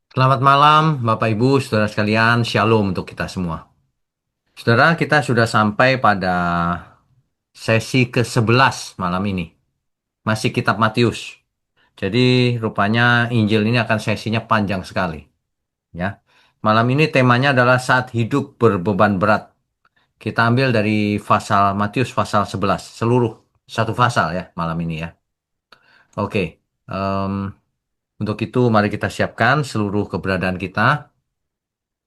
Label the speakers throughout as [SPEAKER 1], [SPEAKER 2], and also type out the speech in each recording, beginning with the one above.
[SPEAKER 1] Selamat malam, Bapak Ibu, saudara sekalian. Shalom untuk kita semua. Saudara, kita sudah sampai pada sesi ke-11 malam ini. Masih Kitab Matius. Jadi, rupanya Injil ini akan sesinya panjang sekali. Ya, malam ini temanya adalah saat hidup berbeban berat. Kita ambil dari pasal Matius pasal 11, seluruh satu pasal ya malam ini ya. Oke, em, untuk itu mari kita siapkan seluruh keberadaan kita.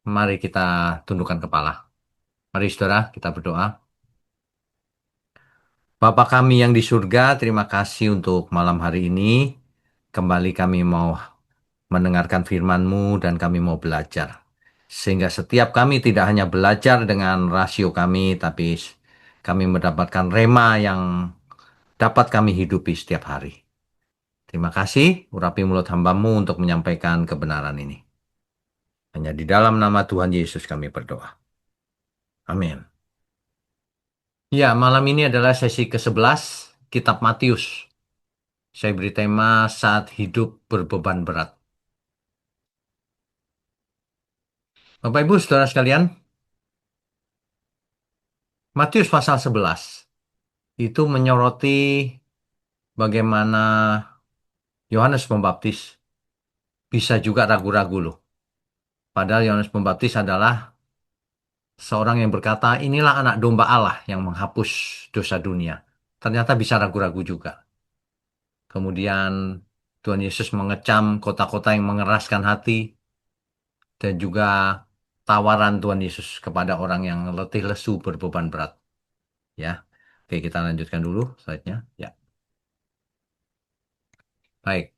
[SPEAKER 1] Mari kita tundukkan kepala. Mari saudara, kita berdoa. Bapa kami yang di surga, terima kasih untuk malam hari ini. Kembali kami mau mendengarkan firman-Mu dan kami mau belajar. Sehingga setiap kami tidak hanya belajar dengan rasio kami, tapi kami mendapatkan rema yang dapat kami hidupi setiap hari. Terima kasih, urapi mulut hamba-Mu untuk menyampaikan kebenaran ini. Hanya di dalam nama Tuhan Yesus kami berdoa. Amin. Ya, malam ini adalah sesi ke-11 Kitab Matius. Saya beri tema saat hidup berbeban berat. Bapak Ibu, saudara sekalian, Matius pasal 11 itu menyoroti bagaimana Yohanes Pembaptis bisa juga ragu-ragu loh. Padahal Yohanes Pembaptis adalah seorang yang berkata, inilah anak domba Allah yang menghapus dosa dunia. Ternyata bisa ragu-ragu juga. Kemudian Tuhan Yesus mengecam kota-kota yang mengeraskan hati dan juga tawaran Tuhan Yesus kepada orang yang letih lesu berbeban berat. Ya, oke kita lanjutkan dulu slide-nya. Ya, baik.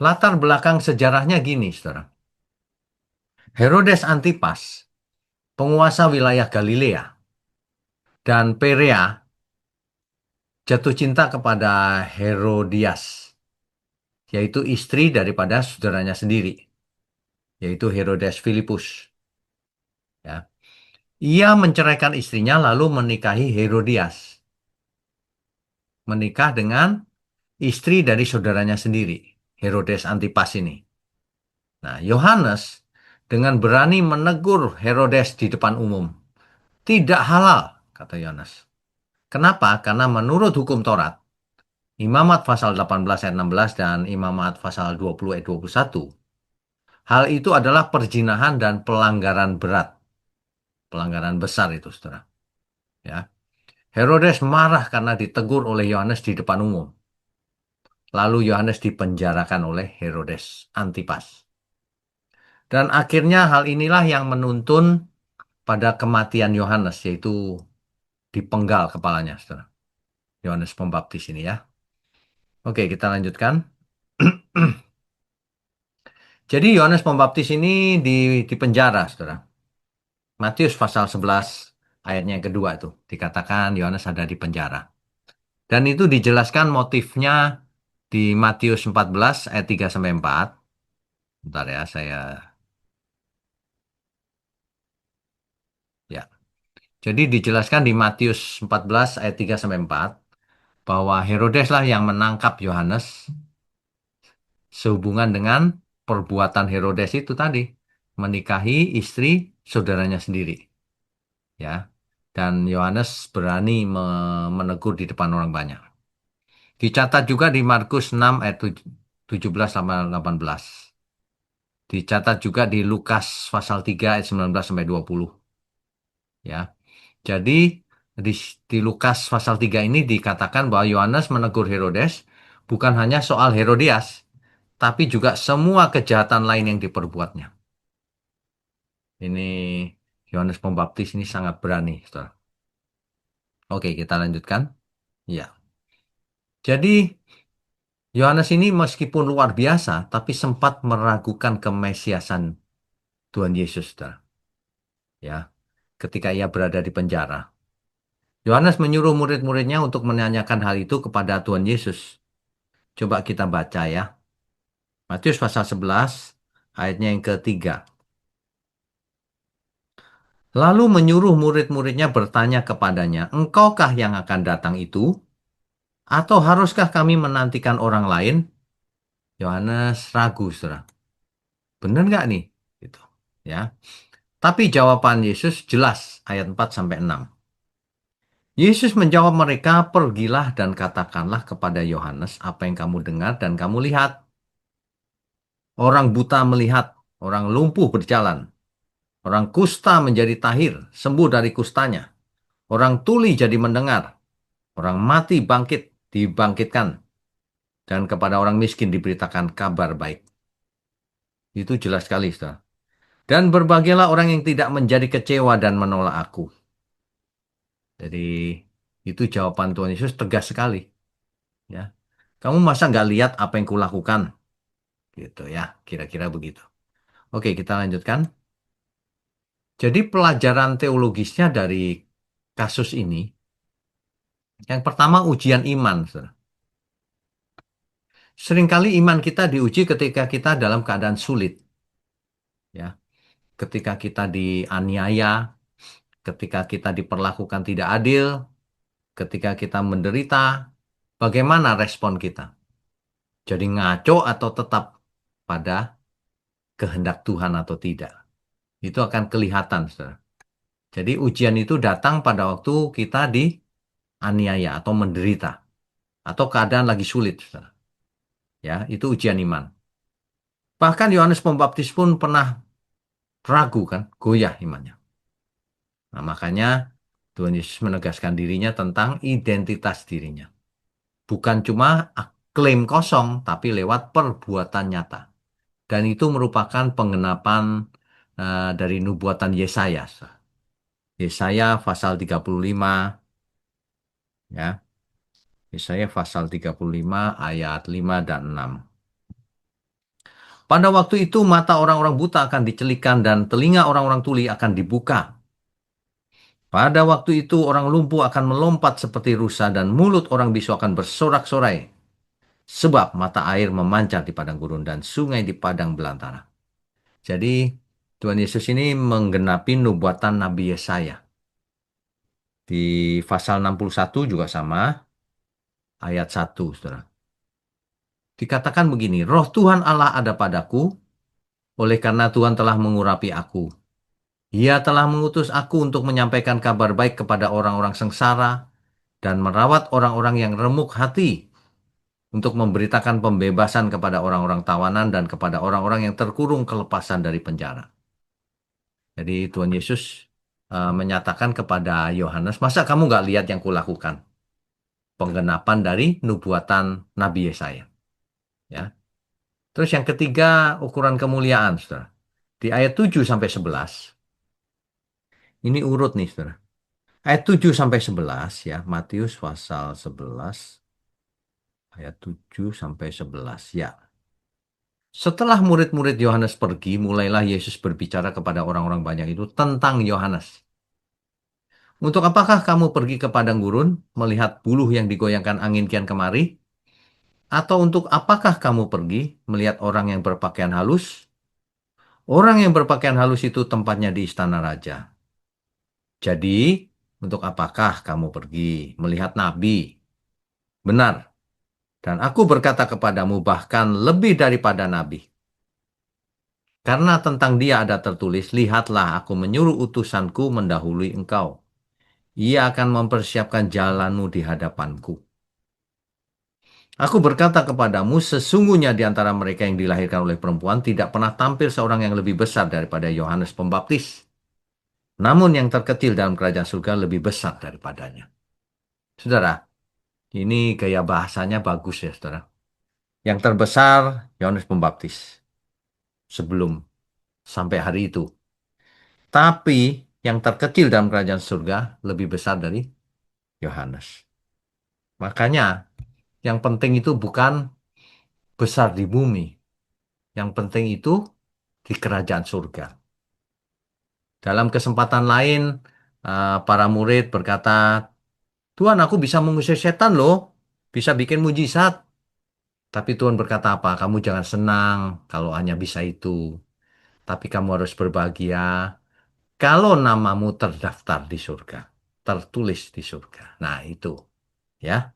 [SPEAKER 1] Latar belakang sejarahnya gini, saudara. Herodes Antipas, penguasa wilayah Galilea dan Perea, jatuh cinta kepada Herodias, yaitu istri daripada saudaranya sendiri, yaitu Herodes Filipus. Ya. Ia menceraikan istrinya lalu menikahi Herodias, menikah dengan istri dari saudaranya sendiri, Herodes Antipas ini. Nah, Yohanes dengan berani menegur Herodes di depan umum. Tidak halal, kata Yohanes. Kenapa? Karena menurut hukum Taurat, Imamat pasal 18 ayat 16 dan Imamat pasal 20 ayat 21, hal itu adalah perzinahan dan pelanggaran berat. Pelanggaran besar itu, saudara. Ya. Herodes marah karena ditegur oleh Yohanes di depan umum. Lalu Yohanes dipenjarakan oleh Herodes Antipas. Dan akhirnya hal inilah yang menuntun pada kematian Yohanes, yaitu dipenggal kepalanya, saudara. Yohanes Pembaptis ini ya. Oke, kita lanjutkan. Jadi Yohanes Pembaptis ini di penjara, saudara. Matius pasal 11 ayatnya yang kedua itu. Dikatakan Yohanes ada di penjara. Dan itu dijelaskan motifnya di Matius 14 ayat 3 sampai 4. Bentar ya, saya ya. Jadi dijelaskan di Matius 14 ayat 3 sampai 4 bahwa Herodes lah yang menangkap Yohanes sehubungan dengan perbuatan Herodes itu tadi, menikahi istri saudaranya sendiri, ya. Dan Yohanes berani menegur di depan orang banyak. Dicatat juga di Markus 6 ayat 17 sampai 18. Dicatat juga di Lukas pasal 3 ayat 19 sampai 20, ya. Jadi di, di Lukas pasal 3 ini dikatakan bahwa Yohanes menegur Herodes bukan hanya soal Herodias, tapi juga semua kejahatan lain yang diperbuatnya. Ini Yohanes Pembaptis ini sangat berani, saudara. Oke, kita lanjutkan. Ya. Jadi Yohanes ini meskipun luar biasa, tapi sempat meragukan kemesiasan Tuhan Yesus, saudara. Ya, ketika ia berada di penjara. Yohanes menyuruh murid-muridnya untuk menanyakan hal itu kepada Tuhan Yesus. Coba kita baca ya. Matius pasal 11, ayatnya yang ketiga. Lalu menyuruh murid-muridnya bertanya kepadanya, engkaukah yang akan datang itu? Atau haruskah kami menantikan orang lain? Yohanes ragu, saudara. Bener nggak nih? Gitu. Ya. Tapi jawaban Yesus jelas ayat 4 sampai 6. Yesus menjawab mereka, "Pergilah dan katakanlah kepada Yohanes apa yang kamu dengar dan kamu lihat. Orang buta melihat, orang lumpuh berjalan, orang kusta menjadi tahir, sembuh dari kustanya. Orang tuli jadi mendengar, orang mati bangkit, dibangkitkan, dan kepada orang miskin diberitakan kabar baik." Itu jelas sekali, saudara. Dan berbahagialah orang yang tidak menjadi kecewa dan menolak aku. Jadi itu jawaban Tuhan Yesus tegas sekali. Ya, kamu masa nggak lihat apa yang kulakukan? Gitu ya, kira-kira begitu. Oke, kita lanjutkan. Jadi pelajaran teologisnya dari kasus ini, yang pertama ujian iman, saudara. Seringkali iman kita diuji ketika kita dalam keadaan sulit, ya. Ketika kita dianiaya, ketika kita diperlakukan tidak adil, ketika kita menderita, bagaimana respon kita? Jadi ngaco atau tetap pada kehendak Tuhan atau tidak? Itu akan kelihatan, saudara. Jadi ujian itu datang pada waktu kita dianiaya atau menderita atau keadaan lagi sulit, saudara. Ya, itu ujian iman. Bahkan Yohanes Pembaptis pun pernah ragu kan, goyah imannya. Nah, makanya Tuhan Yesus menegaskan dirinya tentang identitas dirinya. Bukan cuma klaim kosong, tapi lewat perbuatan nyata. Dan itu merupakan penggenapan dari nubuatan Yesaya. Yesaya pasal 35, ya. Yesaya pasal 35 ayat 5 dan 6. Pada waktu itu mata orang-orang buta akan dicelikan dan telinga orang-orang tuli akan dibuka. Pada waktu itu orang lumpuh akan melompat seperti rusa dan mulut orang bisu akan bersorak-sorai. Sebab mata air memancar di padang gurun dan sungai di padang belantara. Jadi Tuhan Yesus ini menggenapi nubuatan Nabi Yesaya. Di pasal 61 juga sama, ayat 1, saudara. Dikatakan begini, Roh Tuhan Allah ada padaku, oleh karena Tuhan telah mengurapi aku. Ia telah mengutus aku untuk menyampaikan kabar baik kepada orang-orang sengsara dan merawat orang-orang yang remuk hati, untuk memberitakan pembebasan kepada orang-orang tawanan dan kepada orang-orang yang terkurung kelepasan dari penjara. Jadi Tuhan Yesus menyatakan kepada Yohanes, masa kamu nggak lihat yang kulakukan? Penggenapan dari nubuatan Nabi Yesaya. Ya. Terus yang ketiga, ukuran kemuliaan, saudara. Di ayat 7 sampai 11, ini urut nih, saudara. Ayat 7 sampai 11, ya, Matius pasal 11, ayat 7 sampai 11, ya. Setelah murid-murid Yohanes pergi, mulailah Yesus berbicara kepada orang-orang banyak itu tentang Yohanes. Untuk apakah kamu pergi ke padang gurun, melihat buluh yang digoyangkan angin kian kemari? Atau untuk apakah kamu pergi, melihat orang yang berpakaian halus? Orang yang berpakaian halus itu tempatnya di istana raja. Jadi, untuk apakah kamu pergi, melihat nabi? Benar. Dan aku berkata kepadamu bahkan lebih daripada nabi. Karena tentang dia ada tertulis, lihatlah aku menyuruh utusanku mendahului engkau. Ia akan mempersiapkan jalanmu di hadapanku. Aku berkata kepadamu, sesungguhnya di antara mereka yang dilahirkan oleh perempuan tidak pernah tampil seorang yang lebih besar daripada Yohanes Pembaptis. Namun yang terkecil dalam kerajaan surga lebih besar daripadanya. Saudara, ini gaya bahasanya bagus ya, saudara. Yang terbesar Yohanes Pembaptis sebelum sampai hari itu. Tapi yang terkecil dalam kerajaan surga lebih besar dari Yohanes. Makanya yang penting itu bukan besar di bumi. Yang penting itu di kerajaan surga. Dalam kesempatan lain, para murid berkata, Tuhan, aku bisa mengusir setan loh. Bisa bikin mujizat. Tapi Tuhan berkata apa? Kamu jangan senang kalau hanya bisa itu. Tapi kamu harus berbahagia kalau namamu terdaftar di surga. Tertulis di surga. Nah itu. Ya.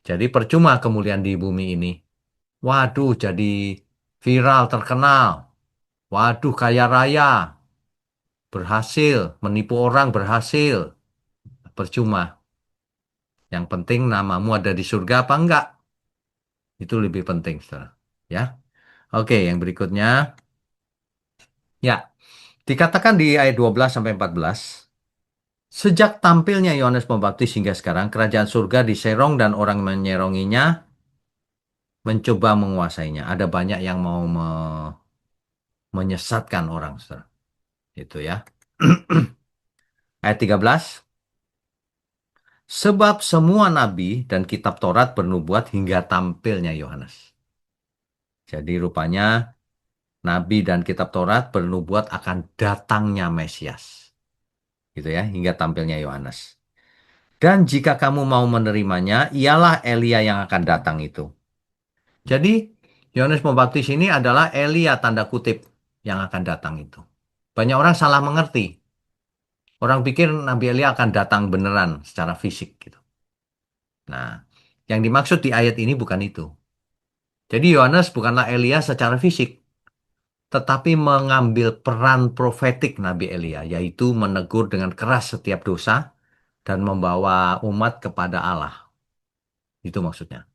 [SPEAKER 1] Jadi percuma kemuliaan di bumi ini. Waduh, jadi viral, terkenal. Waduh, kaya raya, berhasil, menipu orang berhasil. Percuma. Yang penting namamu ada di surga apa enggak? Itu lebih penting, saudara. Ya. Oke, yang berikutnya. Ya, dikatakan di ayat 12 sampai 14. Sejak tampilnya Yohanes Pembaptis hingga sekarang, kerajaan surga diserong dan orang menyeronginya mencoba menguasainya. Ada banyak yang mau menyesatkan orang, saudara. Itu ya. Ayat 13. Sebab semua nabi dan kitab Taurat bernubuat hingga tampilnya Yohanes. Jadi rupanya nabi dan kitab Taurat bernubuat akan datangnya Mesias. Gitu ya, hingga tampilnya Yohanes. Dan jika kamu mau menerimanya, ialah Elia yang akan datang itu. Jadi Yohanes Pembaptis ini adalah Elia tanda kutip yang akan datang itu. Banyak orang salah mengerti. Orang pikir Nabi Elia akan datang beneran secara fisik gitu. Nah, yang dimaksud di ayat ini bukan itu. Jadi Yohanes bukanlah Elia secara fisik, tetapi mengambil peran profetik Nabi Elia, yaitu menegur dengan keras setiap dosa dan membawa umat kepada Allah. Itu maksudnya.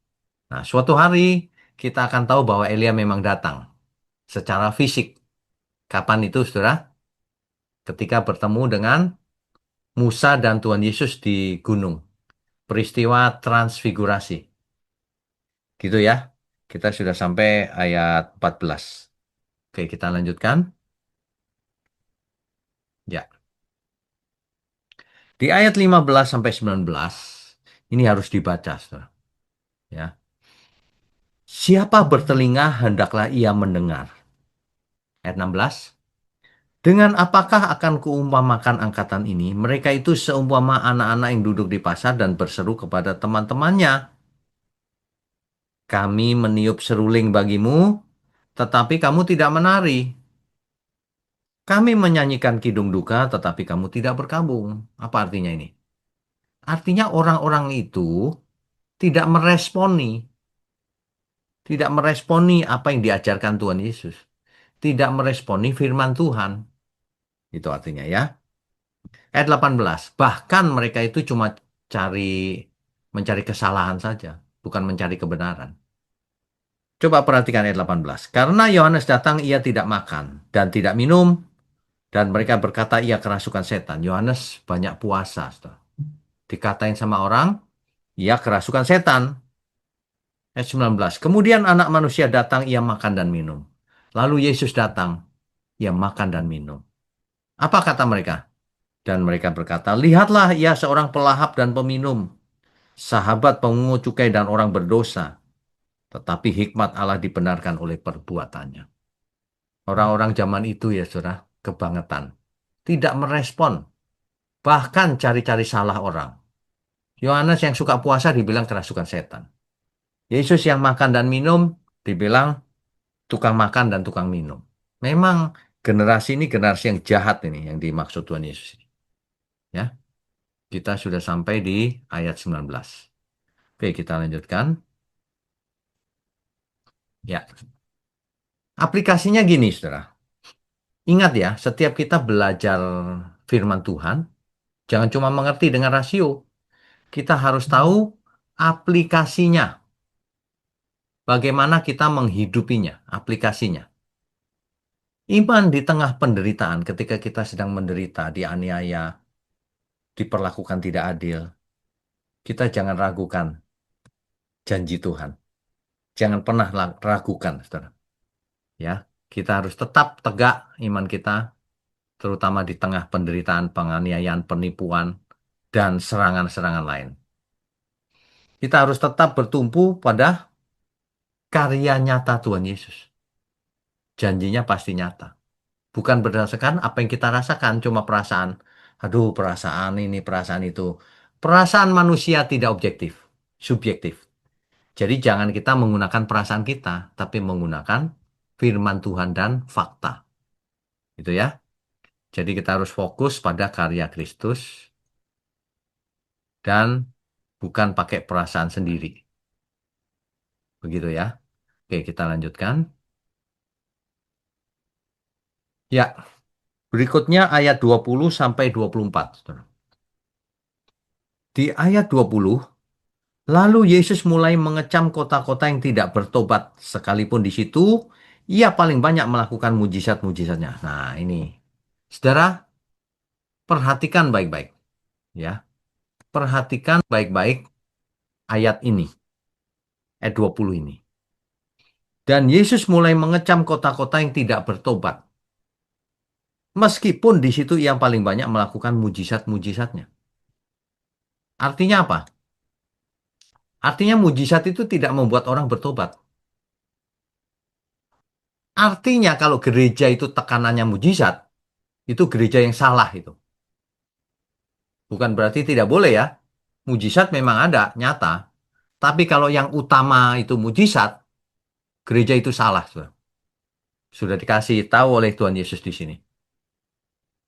[SPEAKER 1] Nah, suatu hari kita akan tahu bahwa Elia memang datang secara fisik. Kapan itu, saudara? Ketika bertemu dengan Musa dan Tuhan Yesus di gunung. Peristiwa transfigurasi. Gitu ya. Kita sudah sampai ayat 14. Oke, kita lanjutkan. Ya. Di ayat 15 sampai 19, ini harus dibaca, saudara. Ya. Siapa bertelinga, hendaklah ia mendengar. Ayat 16. Dengan apakah akan kuumpamakan angkatan ini? Mereka itu seumpama anak-anak yang duduk di pasar dan berseru kepada teman-temannya. Kami meniup seruling bagimu, tetapi kamu tidak menari. Kami menyanyikan kidung duka, tetapi kamu tidak berkabung. Apa artinya ini? Artinya orang-orang itu tidak meresponi, tidak meresponi apa yang diajarkan Tuhan Yesus. Tidak meresponi firman Tuhan. Itu artinya ya. Ayat 18. Bahkan mereka itu cuma cari mencari kesalahan saja, bukan mencari kebenaran. Coba perhatikan ayat 18. Karena Yohanes datang ia tidak makan dan tidak minum dan mereka berkata ia kerasukan setan. Yohanes banyak puasa, saudara. Dikatain sama orang, ia kerasukan setan. Ayat 19. Kemudian anak manusia datang ia makan dan minum. Lalu Yesus datang, ia makan dan minum. Apa kata mereka? Dan mereka berkata, lihatlah ia seorang pelahap dan peminum, sahabat pemungut cukai dan orang berdosa. Tetapi hikmat Allah dibenarkan oleh perbuatannya. Orang-orang zaman itu ya saudara, kebangetan. Tidak merespon, bahkan cari-cari salah orang. Yohanes yang suka puasa dibilang kerasukan setan. Yesus yang makan dan minum dibilang tukang makan dan tukang minum. Memang generasi ini generasi yang jahat ini yang dimaksud Tuhan Yesus ini. Ya, kita sudah sampai di ayat 19. Oke, kita lanjutkan. Ya, aplikasinya gini, saudara. Ingat ya, setiap kita belajar firman Tuhan, jangan cuma mengerti dengan rasio. Kita harus tahu aplikasinya. Bagaimana kita menghidupinya, aplikasinya. Iman di tengah penderitaan, ketika kita sedang menderita, dianiaya, diperlakukan tidak adil, kita jangan ragukan janji Tuhan. Jangan pernah ragukan, saudara. Ya, kita harus tetap tegak iman kita, terutama di tengah penderitaan, penganiayaan, penipuan, dan serangan-serangan lain. Kita harus tetap bertumpu pada karya nyata Tuhan Yesus. Janjinya pasti nyata. Bukan berdasarkan apa yang kita rasakan, cuma perasaan. Aduh, perasaan ini, perasaan itu. Perasaan manusia tidak objektif, subjektif. Jadi jangan kita menggunakan perasaan kita, tapi menggunakan firman Tuhan dan fakta. Itu ya. Jadi kita harus fokus pada karya Kristus dan bukan pakai perasaan sendiri. Begitu ya. Oke, kita lanjutkan. Ya, berikutnya ayat 20 sampai 24. Saudara. Di ayat 20, lalu Yesus mulai mengecam kota-kota yang tidak bertobat, sekalipun di situ ia paling banyak melakukan mujizat-mujizatnya. Nah, ini. Saudara, perhatikan baik-baik, ya. Perhatikan baik-baik ayat ini, ayat 20 ini. Dan Yesus mulai mengecam kota-kota yang tidak bertobat. Meskipun di situ yang paling banyak melakukan mujizat-mujizatnya. Artinya apa? Artinya mujizat itu tidak membuat orang bertobat. Artinya kalau gereja itu tekanannya mujizat, itu gereja yang salah itu. Bukan berarti tidak boleh ya. Mujizat memang ada, nyata. Tapi kalau yang utama itu mujizat, gereja itu salah. Sudah, sudah dikasih tahu oleh Tuhan Yesus di sini.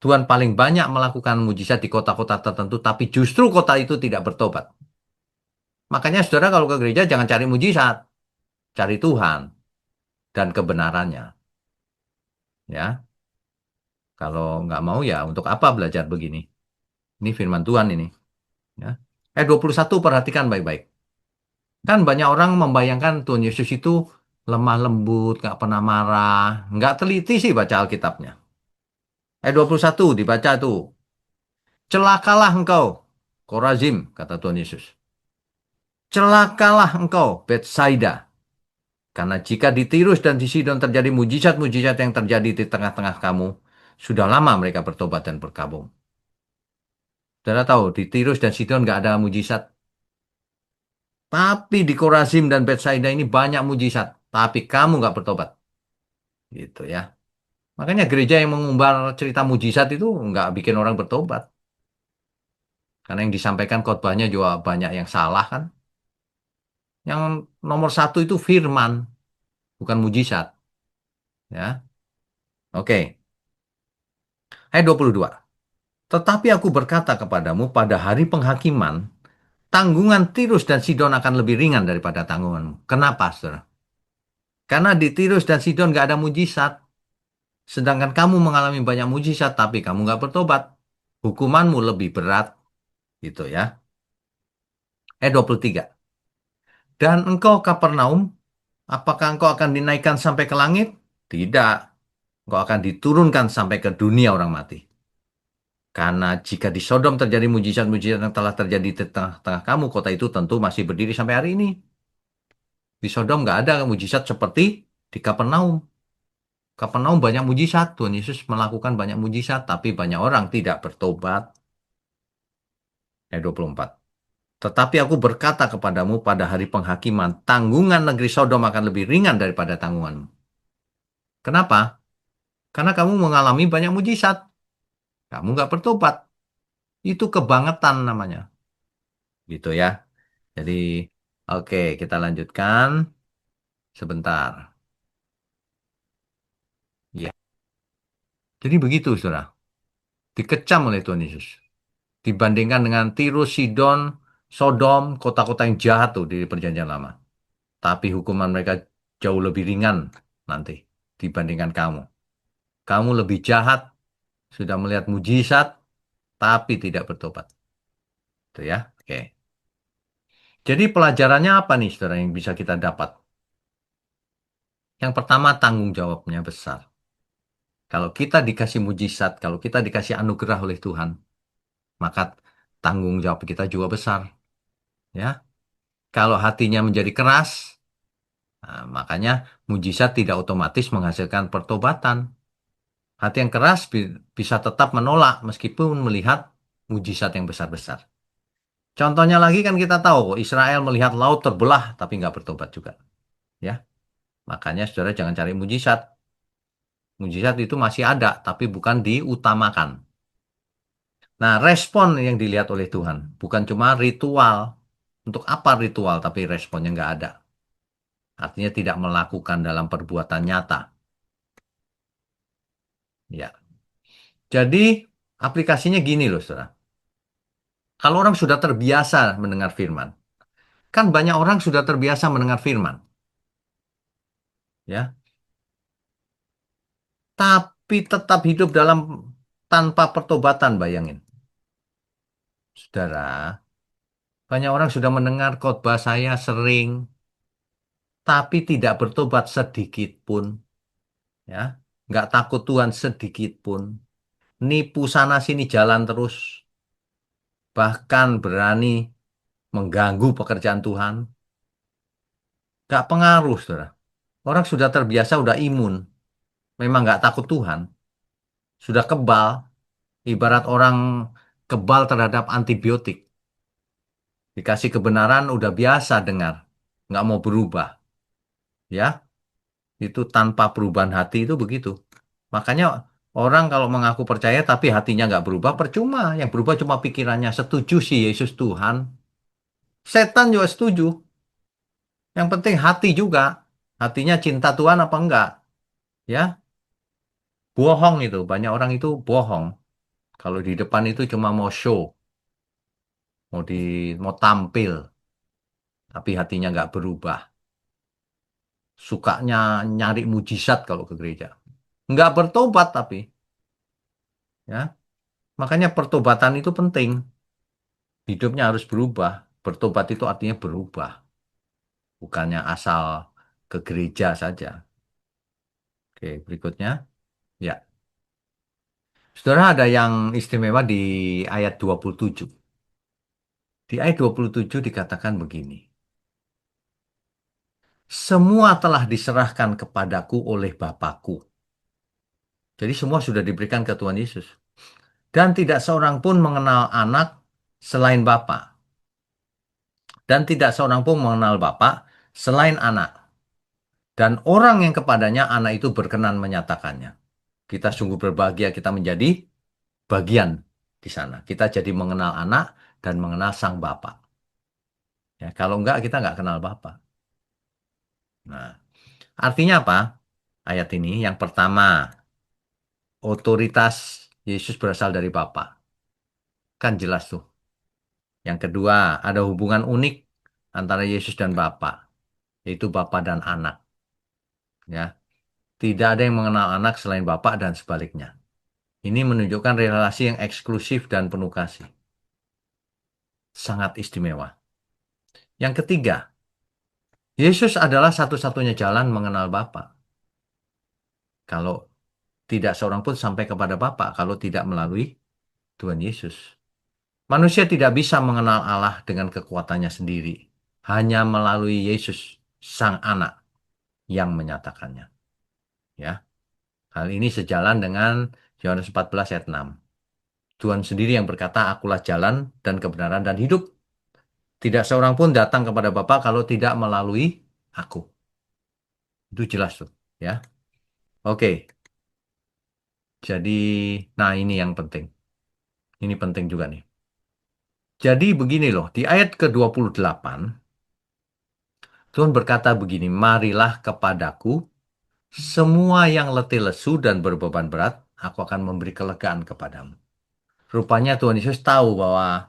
[SPEAKER 1] Tuhan paling banyak melakukan mujizat di kota-kota tertentu, tapi justru kota itu tidak bertobat. Makanya saudara kalau ke gereja jangan cari mujizat, cari Tuhan dan kebenarannya. Ya, kalau nggak mau ya untuk apa belajar begini? Ini firman Tuhan ini. Ya. 21 perhatikan baik-baik. Kan banyak orang membayangkan Tuhan Yesus itu lemah lembut, nggak pernah marah, nggak teliti sih baca Alkitabnya. 21 dibaca tuh. Celakalah engkau, Korazim, kata Tuhan Yesus. Celakalah engkau, Betsaida. Karena jika di Tirus dan di Sidon terjadi mujizat-mujizat yang terjadi di tengah-tengah kamu, sudah lama mereka bertobat dan berkabung. Saudara tahu, di Tirus dan Sidon nggak ada mujizat. Tapi di Korazim dan Betsaida ini banyak mujizat. Tapi kamu nggak bertobat. Gitu ya. Makanya gereja yang mengumbar cerita mujizat itu nggak bikin orang bertobat. Karena yang disampaikan khotbahnya juga banyak yang salah kan. Yang nomor satu itu firman, bukan mujizat. Ya, oke. Ayat 22. Tetapi aku berkata kepadamu pada hari penghakiman, tanggungan Tirus dan Sidon akan lebih ringan daripada tanggunganmu. Kenapa, saudara? Karena di Tirus dan Sidon nggak ada mujizat. Sedangkan kamu mengalami banyak mujizat, tapi kamu nggak bertobat. Hukumanmu lebih berat, gitu ya. 23. Dan engkau Kapernaum, apakah engkau akan dinaikkan sampai ke langit? Tidak. Engkau akan diturunkan sampai ke dunia orang mati. Karena jika di Sodom terjadi mujizat-mujizat yang telah terjadi di tengah-tengah kamu, kota itu tentu masih berdiri sampai hari ini. Di Sodom nggak ada mujizat seperti di Kapernaum. Kapernaum banyak mujizat. Tuhan Yesus melakukan banyak mujizat, tapi banyak orang tidak bertobat. Ayat 24. Tetapi aku berkata kepadamu pada hari penghakiman, tanggungan negeri Sodom akan lebih ringan daripada tanggunganmu. Kenapa? Karena kamu mengalami banyak mujizat. Kamu nggak bertobat. Itu kebangetan namanya. Gitu ya. Jadi, oke, kita lanjutkan sebentar. Ya. Jadi begitu, saudara. Dikecam oleh Tuhan Yesus. Dibandingkan dengan Tirus, Sidon, Sodom, kota-kota yang jahat tuh di perjanjian lama. Tapi hukuman mereka jauh lebih ringan nanti dibandingkan kamu. Kamu lebih jahat, sudah melihat mujizat, tapi tidak bertobat. Itu ya. Oke. Jadi pelajarannya apa nih, saudara, yang bisa kita dapat? Yang pertama, tanggung jawabnya besar. Kalau kita dikasih mujizat, kalau kita dikasih anugerah oleh Tuhan, maka tanggung jawab kita juga besar. Ya, kalau hatinya menjadi keras, nah, makanya mujizat tidak otomatis menghasilkan pertobatan. Hati yang keras bisa tetap menolak meskipun melihat mujizat yang besar-besar. Contohnya lagi kan kita tahu, kok, Israel melihat laut terbelah tapi nggak bertobat juga. Ya, makanya saudara jangan cari mujizat. Mujizat itu masih ada, tapi bukan diutamakan. Nah, respon yang dilihat oleh Tuhan bukan cuma ritual. Untuk apa ritual tapi responnya nggak ada. Artinya tidak melakukan dalam perbuatan nyata. Ya. Jadi aplikasinya gini loh, saudara. Kalau orang sudah terbiasa mendengar firman, kan banyak orang sudah terbiasa mendengar firman, ya. tetap hidup dalam tanpa pertobatan, bayangin. Saudara, banyak orang sudah mendengar khotbah saya sering, tapi tidak bertobat sedikit pun, ya. Nggak takut Tuhan sedikit pun. Nipu sana sini jalan terus, bahkan berani mengganggu pekerjaan Tuhan. Nggak pengaruh, saudara. Orang sudah terbiasa, udah imun. Memang nggak takut Tuhan. Sudah kebal, ibarat orang kebal terhadap antibiotik. Dikasih kebenaran udah biasa dengar, nggak mau berubah. Ya, itu tanpa perubahan hati itu begitu. Makanya orang kalau mengaku percaya tapi hatinya nggak berubah, percuma. Yang berubah cuma pikirannya. Setuju sih Yesus Tuhan. Setan juga setuju. Yang penting hati juga. Hatinya cinta Tuhan apa enggak? Ya, bohong itu. Banyak orang itu bohong. Kalau di depan itu cuma mau show, mau tampil, tapi hatinya nggak berubah. Sukanya nyari mujizat kalau ke gereja. Nggak bertobat tapi, ya. Makanya pertobatan itu penting. Hidupnya harus berubah. Bertobat itu artinya berubah, bukannya asal ke gereja saja. Oke, berikutnya. Ya, saudara ada yang istimewa di ayat 27. Di ayat 27 dikatakan begini. Semua telah diserahkan kepadaku oleh Bapakku. Jadi semua sudah diberikan ke Tuhan Yesus. Dan tidak seorang pun mengenal anak selain Bapa. Dan tidak seorang pun mengenal Bapa selain anak. Dan orang yang kepadanya anak itu berkenan menyatakannya. Kita sungguh berbahagia kita menjadi bagian di sana. Kita jadi mengenal anak dan mengenal sang Bapa. Ya, kalau enggak kita enggak kenal Bapa. Nah, artinya apa? Ayat ini yang pertama, otoritas Yesus berasal dari Bapa. Kan jelas tuh. Yang kedua, ada hubungan unik antara Yesus dan Bapa, yaitu Bapa dan anak. Ya, tidak ada yang mengenal anak selain Bapa dan sebaliknya. Ini menunjukkan relasi yang eksklusif dan penuh kasih. Sangat istimewa. Yang ketiga, Yesus adalah satu-satunya jalan mengenal Bapa. Kalau tidak seorang pun sampai kepada Bapa kalau tidak melalui Tuhan Yesus. Manusia tidak bisa mengenal Allah dengan kekuatannya sendiri. Hanya melalui Yesus, Sang Anak, yang menyatakannya. Ya, hal ini sejalan dengan Yohanes 14 ayat 6. Tuhan sendiri yang berkata, akulah jalan dan kebenaran dan hidup. Tidak seorang pun datang kepada Bapa kalau tidak melalui aku. Itu jelas tuh. Ya, oke. Jadi, nah ini yang penting. Ini penting juga nih. Jadi begini loh, di ayat ke-28, Tuhan berkata begini, marilah kepadaku, semua yang letih lesu dan berbeban berat, aku akan memberi kelegaan kepadamu. Rupanya Tuhan Yesus tahu bahwa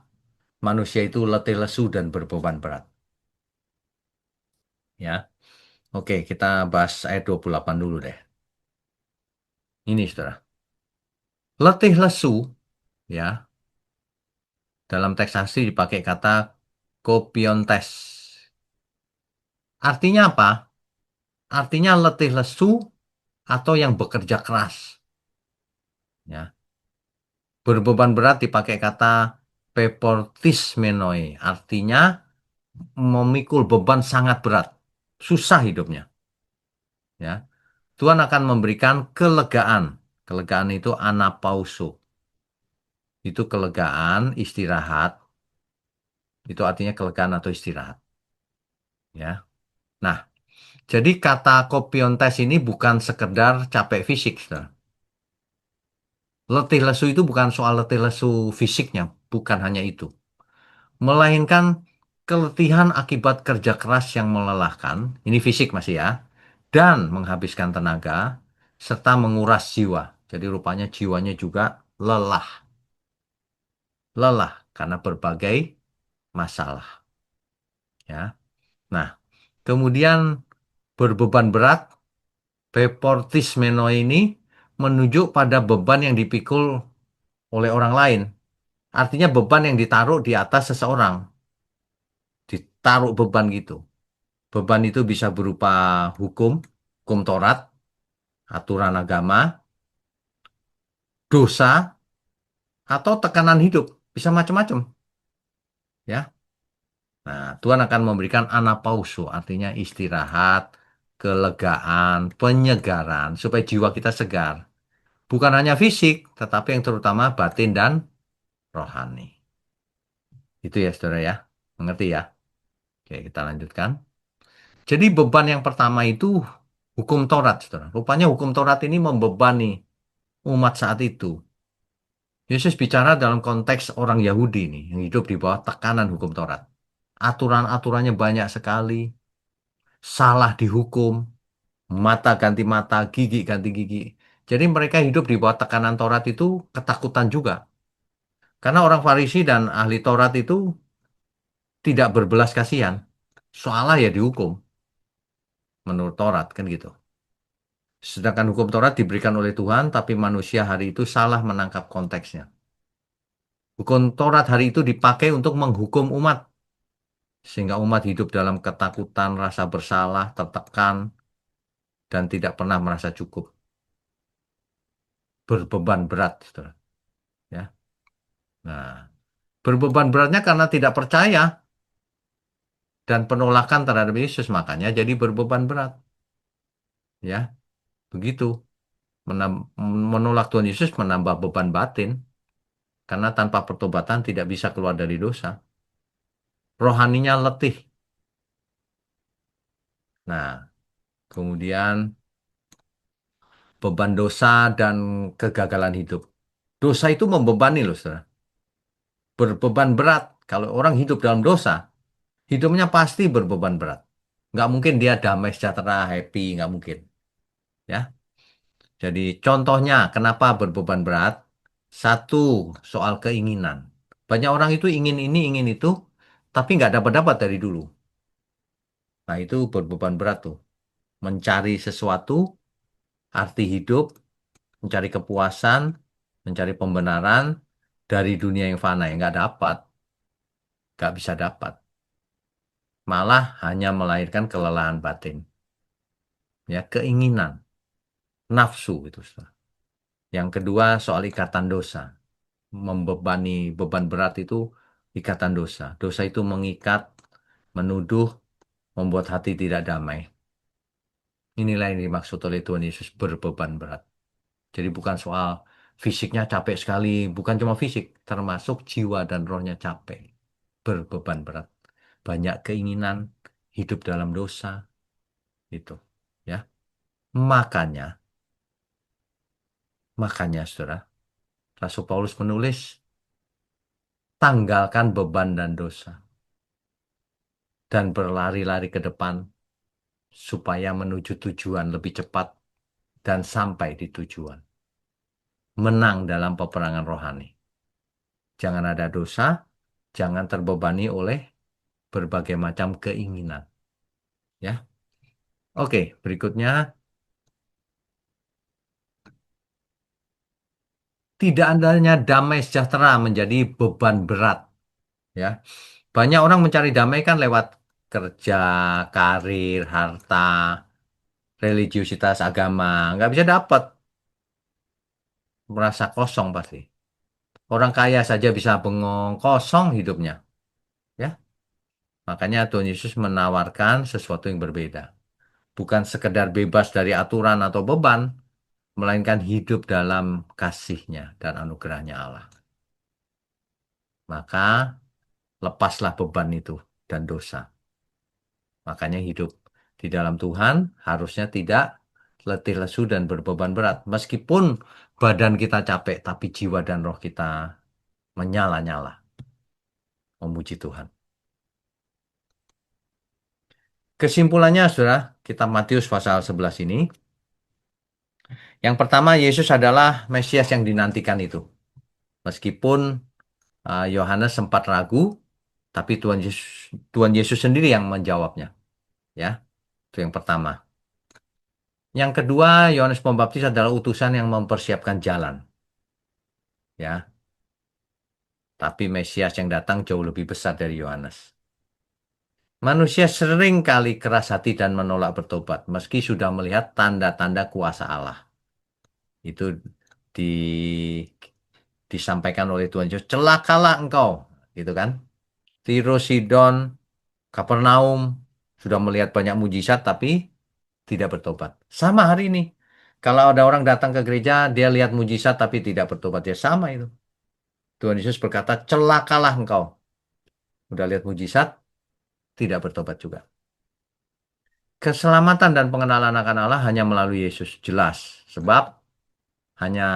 [SPEAKER 1] manusia itu letih lesu dan berbeban berat. Ya, oke, kita bahas ayat 28 dulu deh. Ini, saudara. Letih lesu, ya, dalam teks asli dipakai kata kopiontes. Artinya apa? Artinya letih lesu atau yang bekerja keras. Ya. Berbeban berat dipakai kata peportismenoi. Artinya memikul beban sangat berat. Susah hidupnya. Ya. Tuhan akan memberikan kelegaan. Kelegaan itu anapauso. Itu kelegaan, istirahat. Itu artinya kelegaan atau istirahat. Ya. Nah, jadi kata kopiontes ini bukan sekedar capek fisik, saudara. Letih lesu itu bukan soal letih lesu fisiknya, bukan hanya itu. Melainkan keletihan akibat kerja keras yang melelahkan, ini fisik masih ya, dan menghabiskan tenaga, serta menguras jiwa. Jadi rupanya jiwanya juga lelah. Lelah karena berbagai masalah. Ya. Nah, kemudian berbeban berat, peportismeno ini menunjuk pada beban yang dipikul oleh orang lain. Artinya beban yang ditaruh di atas seseorang, ditaruh beban gitu. Beban itu bisa berupa hukum, hukum Taurat, aturan agama, dosa, atau tekanan hidup. Bisa macam-macam, ya. Nah, Tuhan akan memberikan anapauso, artinya istirahat, kelegaan, penyegaran, supaya jiwa kita segar. Bukan hanya fisik, tetapi yang terutama batin dan rohani. Itu ya, saudara ya. Mengerti ya? Oke, kita lanjutkan. Jadi beban yang pertama itu hukum Taurat, saudara. Rupanya hukum Taurat ini membebani umat saat itu. Yesus bicara dalam konteks orang Yahudi nih, yang hidup di bawah tekanan hukum Taurat. Aturan-aturannya banyak sekali, salah dihukum, mata ganti mata, gigi ganti gigi. Jadi mereka hidup di bawah tekanan Taurat itu ketakutan juga. Karena orang Farisi dan ahli Taurat itu tidak berbelas kasihan. Salah ya dihukum, menurut Taurat kan gitu. Sedangkan hukum Taurat diberikan oleh Tuhan, tapi manusia hari itu salah menangkap konteksnya. Hukum Taurat hari itu dipakai untuk menghukum umat, sehingga umat hidup dalam ketakutan, rasa bersalah, tertekan, dan tidak pernah merasa cukup. Berbeban berat, saudara. Ya. Nah, berbeban beratnya karena tidak percaya dan penolakan terhadap Yesus, makanya jadi berbeban berat. Ya, begitu. Menolak Tuhan Yesus menambah beban batin, karena tanpa pertobatan tidak bisa keluar dari dosa. Rohaninya letih. Nah, kemudian beban dosa dan kegagalan hidup. Dosa itu membebani loh, saudara. Berbeban berat. Kalau orang hidup dalam dosa, hidupnya pasti berbeban berat. Nggak mungkin dia damai sejahtera, happy, nggak mungkin. Ya, jadi contohnya kenapa berbeban berat? Satu, soal keinginan. Banyak orang itu ingin ini, ingin itu, tapi nggak dapat-dapat dari dulu. Nah, itu berbeban berat tuh. Mencari sesuatu, arti hidup, mencari kepuasan, mencari pembenaran dari dunia yang fana yang nggak dapat, nggak bisa dapat. Malah hanya melahirkan kelelahan batin. Ya, keinginan, nafsu itu. Saudara. Yang kedua, soal ikatan dosa. Membebani beban berat itu ikatan dosa. Dosa itu mengikat, menuduh, membuat hati tidak damai. Inilah yang dimaksud oleh Tuhan Yesus berbeban berat. Jadi bukan soal fisiknya capek sekali, bukan cuma fisik, termasuk jiwa dan rohnya capek, berbeban berat. Banyak keinginan, hidup dalam dosa, itu. Ya, makanya, makanya, saudara, Rasul Paulus menulis, tanggalkan beban dan dosa, dan berlari-lari ke depan, supaya menuju tujuan lebih cepat dan sampai di tujuan. Menang dalam peperangan rohani. Jangan ada dosa, jangan terbebani oleh berbagai macam keinginan. Ya, oke, berikutnya tidak adanya damai sejahtera menjadi beban berat. Ya, banyak orang mencari damai kan lewat kerja, karir, harta, religiusitas agama, nggak bisa dapat, merasa kosong pasti. Orang kaya saja bisa bengong, kosong hidupnya. Ya, makanya Tuhan Yesus menawarkan sesuatu yang berbeda. Bukan sekedar bebas dari aturan atau beban, melainkan hidup dalam kasih-Nya dan anugerah-Nya Allah. Maka lepaslah beban itu dan dosa. Makanya hidup di dalam Tuhan harusnya tidak letih lesu dan berbeban berat. Meskipun badan kita capek, tapi jiwa dan roh kita menyala-nyala, memuji Tuhan. Kesimpulannya, saudara, kita Matius pasal 11 ini. Yang pertama, Yesus adalah Mesias yang dinantikan itu. Meskipun Yohanes sempat ragu, tapi Tuhan Yesus sendiri yang menjawabnya. Ya, itu yang pertama. Yang kedua, Yohanes Pembaptis adalah utusan yang mempersiapkan jalan, ya. Tapi Mesias yang datang jauh lebih besar dari Yohanes. Manusia sering kali keras hati dan menolak bertobat, meski sudah melihat tanda-tanda kuasa Allah. Itu di, disampaikan oleh Tuhan Yesus, celakalah engkau, gitu kan? Tiro, Sidon, Kapernaum sudah melihat banyak mujizat, tapi tidak bertobat. Sama hari ini. Kalau ada orang datang ke gereja, dia lihat mujizat tapi tidak bertobat. Ya sama itu. Tuhan Yesus berkata, celakalah engkau. Udah lihat mujizat, tidak bertobat juga. Keselamatan dan pengenalan akan Allah hanya melalui Yesus. Jelas. Sebab hanya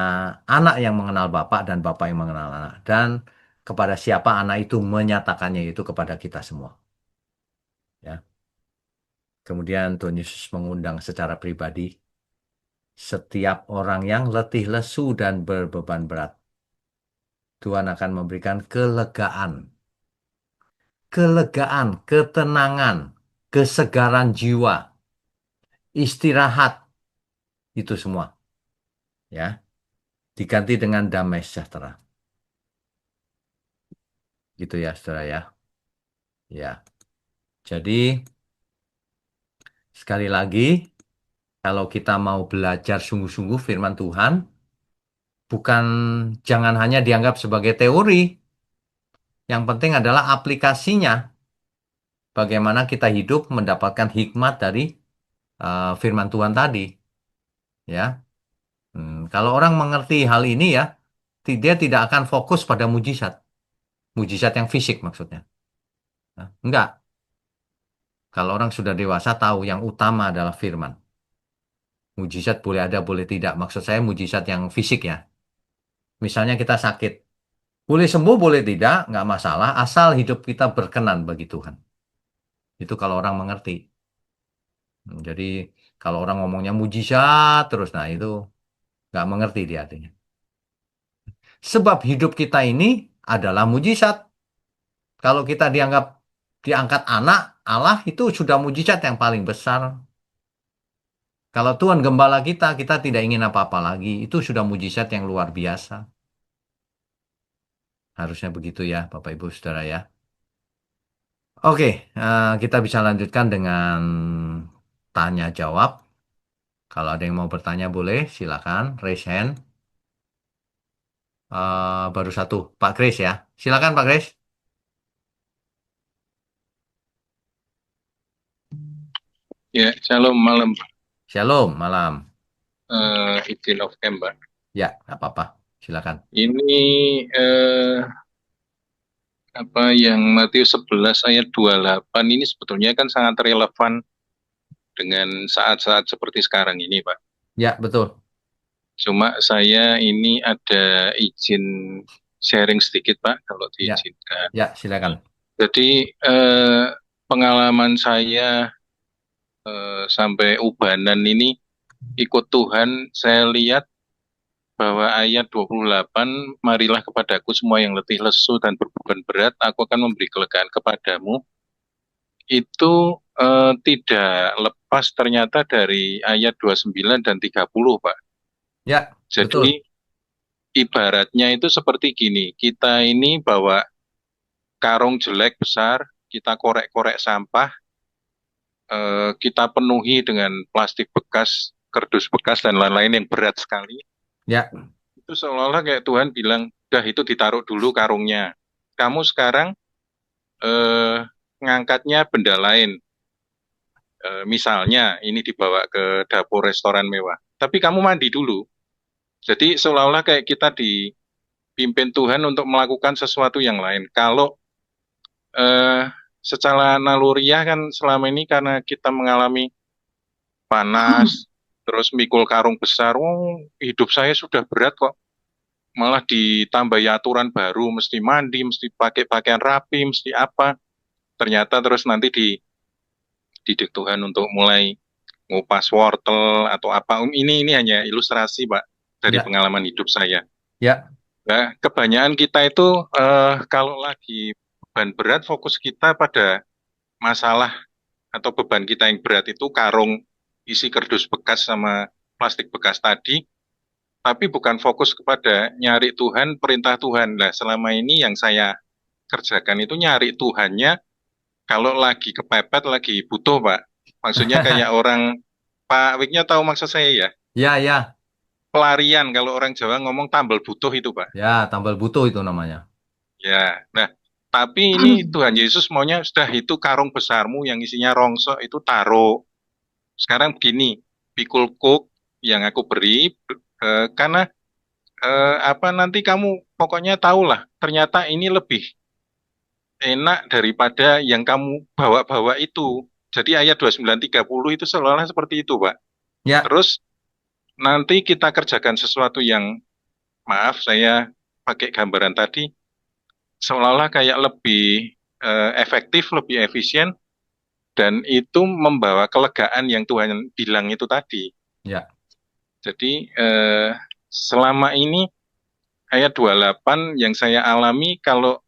[SPEAKER 1] anak yang mengenal Bapa dan Bapa yang mengenal anak. Dan kepada siapa anak itu menyatakannya itu kepada kita semua. Ya. Kemudian Tuhan Yesus mengundang secara pribadi setiap orang yang letih lesu dan berbeban berat. Tuhan akan memberikan kelegaan, ketenangan, kesegaran jiwa, istirahat, itu semua, ya, diganti dengan damai sejahtera. Gitu ya, saudara ya. Ya, jadi sekali lagi, kalau kita mau belajar sungguh-sungguh firman Tuhan, bukan jangan hanya dianggap sebagai teori. Yang penting adalah aplikasinya. Bagaimana kita hidup mendapatkan hikmat dari firman Tuhan tadi, ya. Kalau orang mengerti hal ini ya, dia tidak akan fokus pada mujizat, mujizat yang fisik maksudnya. Nah, enggak. Kalau orang sudah dewasa tahu yang utama adalah firman. Mujizat boleh ada, boleh tidak. Maksud saya mujizat yang fisik ya. Misalnya kita sakit, boleh sembuh, boleh tidak, nggak masalah, asal hidup kita berkenan bagi Tuhan. Itu kalau orang mengerti. Jadi kalau orang ngomongnya mujizat terus, nah itu nggak mengerti dia artinya. Sebab hidup kita ini adalah mujizat. Kalau kita diangkat anak Allah itu sudah mujizat yang paling besar. Kalau Tuhan gembala kita, kita tidak ingin apa-apa lagi. Itu sudah mujizat yang luar biasa. Harusnya begitu ya, Bapak Ibu Saudara ya. Oke, kita bisa lanjutkan dengan tanya jawab. Kalau ada yang mau bertanya boleh, silakan raise hand. Baru satu, Pak Kris ya. Silakan Pak Kris.
[SPEAKER 2] Ya, shalom malam,
[SPEAKER 1] Shalom, malam.
[SPEAKER 2] 18 November.
[SPEAKER 1] Ya, nggak apa-apa. Silakan.
[SPEAKER 2] Ini apa yang Matius 11 ayat 28 ini sebetulnya kan sangat relevan dengan saat-saat seperti sekarang ini, Pak.
[SPEAKER 1] Ya, betul.
[SPEAKER 2] Cuma saya ini ada izin sharing sedikit, Pak, kalau
[SPEAKER 1] Ya,
[SPEAKER 2] diizinkan.
[SPEAKER 1] ya, silakan.
[SPEAKER 2] Jadi pengalaman saya sampai ubanan ini ikut Tuhan, saya lihat bahwa ayat 28, marilah kepadaku semua yang letih lesu dan berbeban berat, aku akan memberi kelegaan kepadamu, itu tidak lepas ternyata dari ayat 29 dan 30, Pak.
[SPEAKER 1] Ya, betul.
[SPEAKER 2] Jadi ibaratnya itu seperti gini, kita ini bawa karung jelek besar, kita korek-korek sampah, kita penuhi dengan plastik bekas, kardus bekas, dan lain-lain yang berat sekali.
[SPEAKER 1] Ya,
[SPEAKER 2] Itu seolah-olah kayak Tuhan bilang, udah itu ditaruh dulu karungnya. Kamu sekarang eh, ngangkatnya benda lain. Misalnya ini dibawa ke dapur restoran mewah. Tapi kamu mandi dulu. Jadi seolah-olah kayak kita dipimpin Tuhan untuk melakukan sesuatu yang lain. Kalau eh, secara naluriah kan selama ini karena kita mengalami panas, terus mikul karung besar, oh, hidup saya sudah berat kok. Malah ditambahi aturan baru, mesti mandi, mesti pakai pakaian rapi, mesti apa. Ternyata terus nanti dididik Tuhan untuk mulai ngupas wortel atau apa. Ini hanya ilustrasi, Pak, dari
[SPEAKER 1] ya,
[SPEAKER 2] pengalaman hidup saya.
[SPEAKER 1] ya,
[SPEAKER 2] Nah, kebanyakan kita itu kalau lagi beban berat, fokus kita pada masalah atau beban kita yang berat itu karung isi kardus bekas sama plastik bekas tadi, tapi bukan fokus kepada nyari Tuhan, perintah Tuhan. Nah, selama ini yang saya kerjakan itu nyari Tuhannya kalau lagi kepepet, lagi butuh, Pak. Maksudnya kayak orang, Pak Wiknya tahu maksud saya ya?
[SPEAKER 1] Ya, ya,
[SPEAKER 2] Pelarian, kalau orang Jawa ngomong tambal butuh itu, Pak.
[SPEAKER 1] ya, tambal butuh itu namanya.
[SPEAKER 2] Ya, nah, tapi ini Tuhan Yesus maunya sudah itu karung besarmu yang isinya rongsok itu taruh. Sekarang begini, pikul cook yang aku beri, karena apa nanti kamu pokoknya tahulah, ternyata ini lebih enak daripada yang kamu bawa-bawa itu. Jadi ayat 29-30 itu seolah-olah seperti itu, Pak.
[SPEAKER 1] Ya,
[SPEAKER 2] Terus nanti kita kerjakan sesuatu yang, maaf saya pakai gambaran tadi, seolah-olah kayak lebih efektif, lebih efisien, dan itu membawa kelegaan yang Tuhan bilang itu tadi.
[SPEAKER 1] ya.
[SPEAKER 2] Jadi selama ini ayat 28 yang saya alami, kalau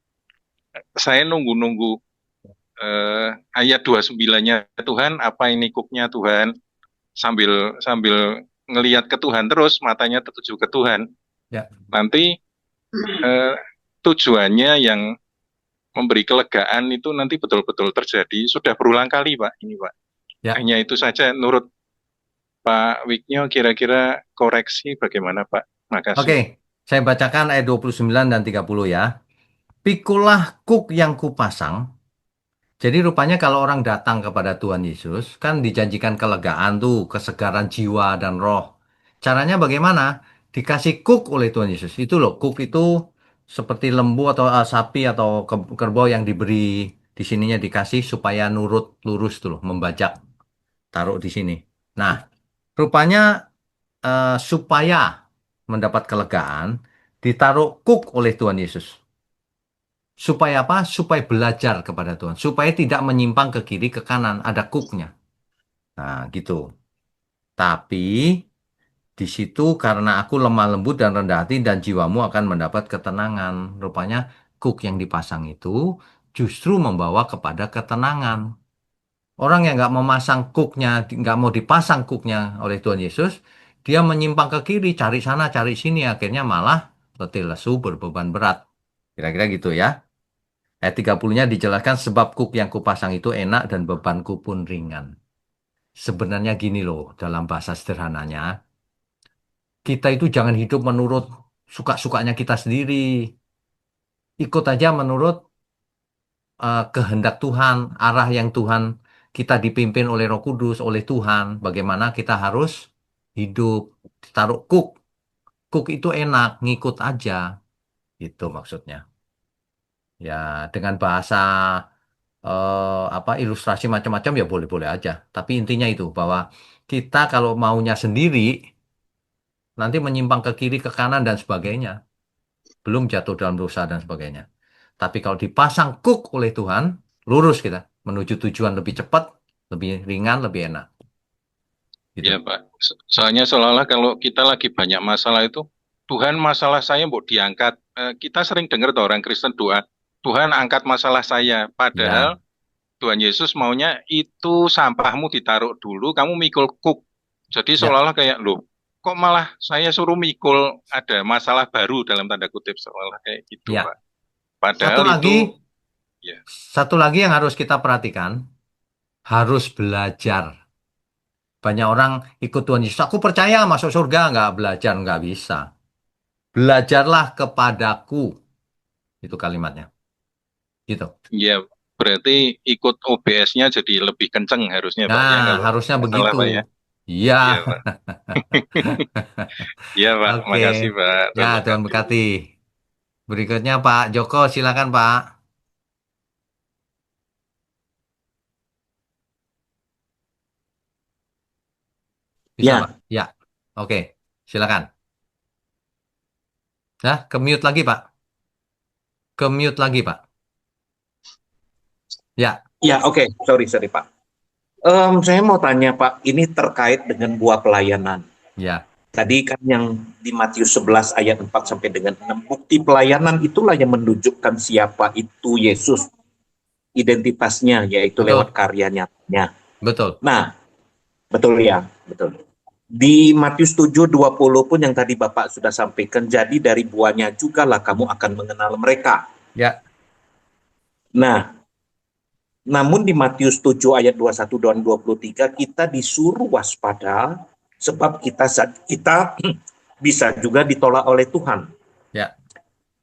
[SPEAKER 2] saya nunggu-nunggu ayat 29-nya Tuhan, apa ini cooknya Tuhan, sambil sambil ngelihat ke Tuhan terus, matanya tertuju ke Tuhan.
[SPEAKER 1] Ya.
[SPEAKER 2] Nanti eh, tujuannya yang memberi kelegaan itu nanti betul-betul terjadi. Sudah berulang kali, Pak, ini, Pak.
[SPEAKER 1] Ya.
[SPEAKER 2] Hanya itu saja, menurut Pak Wiknyo, kira-kira koreksi bagaimana, Pak?
[SPEAKER 1] Oke,
[SPEAKER 2] Makasih.
[SPEAKER 1] saya bacakan ayat 29 dan 30 ya. Pikulah kuk yang kupasang. Jadi rupanya kalau orang datang kepada Tuhan Yesus, kan dijanjikan kelegaan tuh, kesegaran jiwa dan roh. Caranya bagaimana? Dikasih kuk oleh Tuhan Yesus. Itu loh, kuk itu seperti lembu atau sapi atau kerbau yang diberi di sininya dikasih supaya nurut lurus tuh loh, membajak. Taruh di sini. Nah, rupanya supaya mendapat kelegaan, ditaruh kuk oleh Tuhan Yesus. Supaya apa? Supaya belajar kepada Tuhan. Supaya tidak menyimpang ke kiri, ke kanan. Ada cooknya. Nah, gitu. Tapi di situ karena aku lemah lembut dan rendah hati dan jiwamu akan mendapat ketenangan. Rupanya cook yang dipasang itu justru membawa kepada ketenangan. Orang yang nggak memasang cooknya, nggak mau dipasang cooknya oleh Tuhan Yesus, dia menyimpang ke kiri, cari sana, cari sini. Akhirnya malah letih lesu, berbeban berat. Kira-kira gitu ya. Ayat 30-nya dijelaskan sebab kuk yang kupasang itu enak dan bebanku pun ringan. Sebenarnya gini loh, dalam bahasa sederhananya, kita itu jangan hidup menurut suka-sukanya kita sendiri. Ikut aja menurut kehendak Tuhan, arah yang Tuhan kita dipimpin oleh Roh Kudus, oleh Tuhan. Bagaimana kita harus hidup. Taruh kuk. Kuk itu enak, ngikut aja. Itu maksudnya. Ya, dengan bahasa apa ilustrasi macam-macam ya boleh-boleh aja. Tapi intinya itu bahwa kita kalau maunya sendiri nanti menyimpang ke kiri, ke kanan dan sebagainya. Belum jatuh dalam dosa dan sebagainya. Tapi kalau dipasang kuk oleh Tuhan, lurus kita menuju tujuan lebih cepat, lebih ringan, lebih enak.
[SPEAKER 2] Ya,
[SPEAKER 1] Gitu.
[SPEAKER 2] Pak. Soalnya seolah-olah kalau kita lagi banyak masalah itu, Tuhan masalah saya mau diangkat. Kita sering dengar tuh orang Kristen doa, Tuhan angkat masalah saya.
[SPEAKER 1] Ya,
[SPEAKER 2] Padahal Tuhan Yesus maunya itu sampahmu ditaruh dulu, kamu mikul kuk. Jadi
[SPEAKER 1] ya.
[SPEAKER 2] seolah-olah kayak, loh, kok malah saya suruh mikul ada masalah baru dalam tanda kutip, seolah kayak gitu,
[SPEAKER 1] Ya.
[SPEAKER 2] Pak.
[SPEAKER 1] Satu
[SPEAKER 2] Padahal
[SPEAKER 1] lagi,
[SPEAKER 2] itu, ya,
[SPEAKER 1] satu lagi yang harus kita perhatikan, harus belajar. Banyak orang ikut Tuhan Yesus. Aku percaya masuk surga, nggak belajar, nggak bisa. Belajarlah kepadaku. Itu kalimatnya. Gitu.
[SPEAKER 2] ya berarti ikut OBS-nya jadi lebih kenceng harusnya, Pak,
[SPEAKER 1] Nah,
[SPEAKER 2] ya, kalau
[SPEAKER 1] harusnya
[SPEAKER 2] nggak salah,
[SPEAKER 1] begitu.
[SPEAKER 2] Pak, ya.
[SPEAKER 1] Iya.
[SPEAKER 2] Iya, Pak. Iya, Pak.
[SPEAKER 1] Oke.
[SPEAKER 2] Makasih, Pak.
[SPEAKER 1] Ya,
[SPEAKER 2] Tuhan
[SPEAKER 1] Tuhan
[SPEAKER 2] berkati.
[SPEAKER 1] berkati. Berikutnya Pak Joko, silakan Pak. Bisa Pak?
[SPEAKER 3] Ya,
[SPEAKER 1] Ya. Oke, silakan. Nah, ke mute lagi Pak. Ke mute lagi Pak. Ya,
[SPEAKER 3] ya, oke, sorry Pak. Saya mau tanya Pak, ini terkait dengan buah pelayanan.
[SPEAKER 1] ya,
[SPEAKER 3] Tadi kan yang di Matius 11 ayat 4 sampai dengan 6, bukti pelayanan itulah yang menunjukkan siapa itu Yesus, identitasnya, yaitu lewat
[SPEAKER 1] betul,
[SPEAKER 3] karya nyatanya.
[SPEAKER 1] betul.
[SPEAKER 3] Nah, Betul ya, betul. Di Matius 7:20 pun yang tadi Bapak sudah sampaikan, jadi dari buahnya juga lah kamu akan mengenal mereka.
[SPEAKER 1] Ya,
[SPEAKER 3] Nah, namun di Matius 7 ayat 21 dan 23 kita disuruh waspada sebab kita bisa juga ditolak oleh Tuhan.
[SPEAKER 1] ya,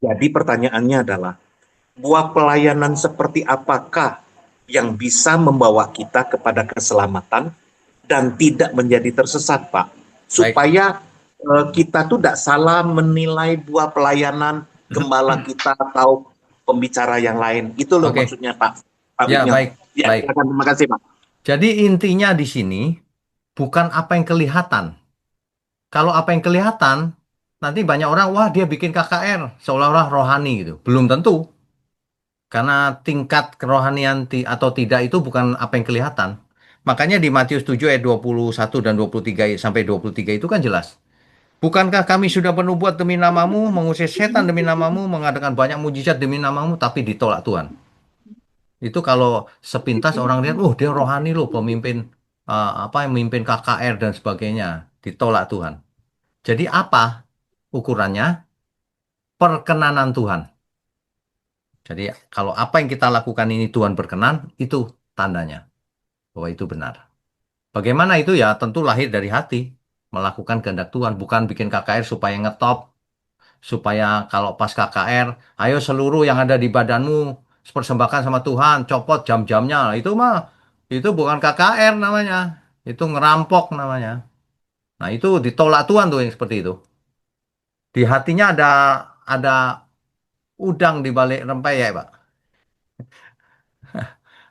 [SPEAKER 3] Jadi pertanyaannya adalah, buah pelayanan seperti apakah yang bisa membawa kita kepada keselamatan dan tidak menjadi tersesat, Pak?
[SPEAKER 1] baik.
[SPEAKER 3] Supaya kita tuh tidak salah menilai buah pelayanan gembala kita atau pembicara yang lain. Itu loh
[SPEAKER 1] Oke,
[SPEAKER 3] maksudnya, Pak. Pak
[SPEAKER 1] ya
[SPEAKER 3] Wignyo.
[SPEAKER 1] baik,
[SPEAKER 3] Ya,
[SPEAKER 1] baik.
[SPEAKER 3] silakan. Terima kasih, Pak.
[SPEAKER 1] Jadi intinya di sini bukan apa yang kelihatan. Kalau apa yang kelihatan, nanti banyak orang, wah dia bikin KKR, seolah-olah rohani gitu. Belum tentu, karena tingkat kerohanian atau tidak itu bukan apa yang kelihatan. Makanya di Matius 7 ayat 21 dan 23 sampai 23 itu kan jelas. Bukankah kami sudah bernubuat demi namamu, mengusir setan demi namamu, mengadakan banyak mujizat demi namamu, tapi ditolak Tuhan. Itu kalau sepintas orang lihat, oh dia rohani loh, pemimpin apa yang memimpin KKR dan sebagainya, ditolak Tuhan. Jadi apa ukurannya? Perkenanan Tuhan. Jadi kalau apa yang kita lakukan ini Tuhan berkenan, itu tandanya bahwa itu benar. Bagaimana itu ya? Tentu lahir dari hati, melakukan kehendak Tuhan, bukan bikin KKR supaya ngetop, supaya kalau pas KKR, ayo seluruh yang ada di badanmu persembahkan sama Tuhan, copot jam-jamnya. Itu mah, itu bukan KKR namanya, itu ngerampok namanya. Nah itu ditolak Tuhan tuh yang seperti itu. Di hatinya ada udang di balik rempeyek, Pak.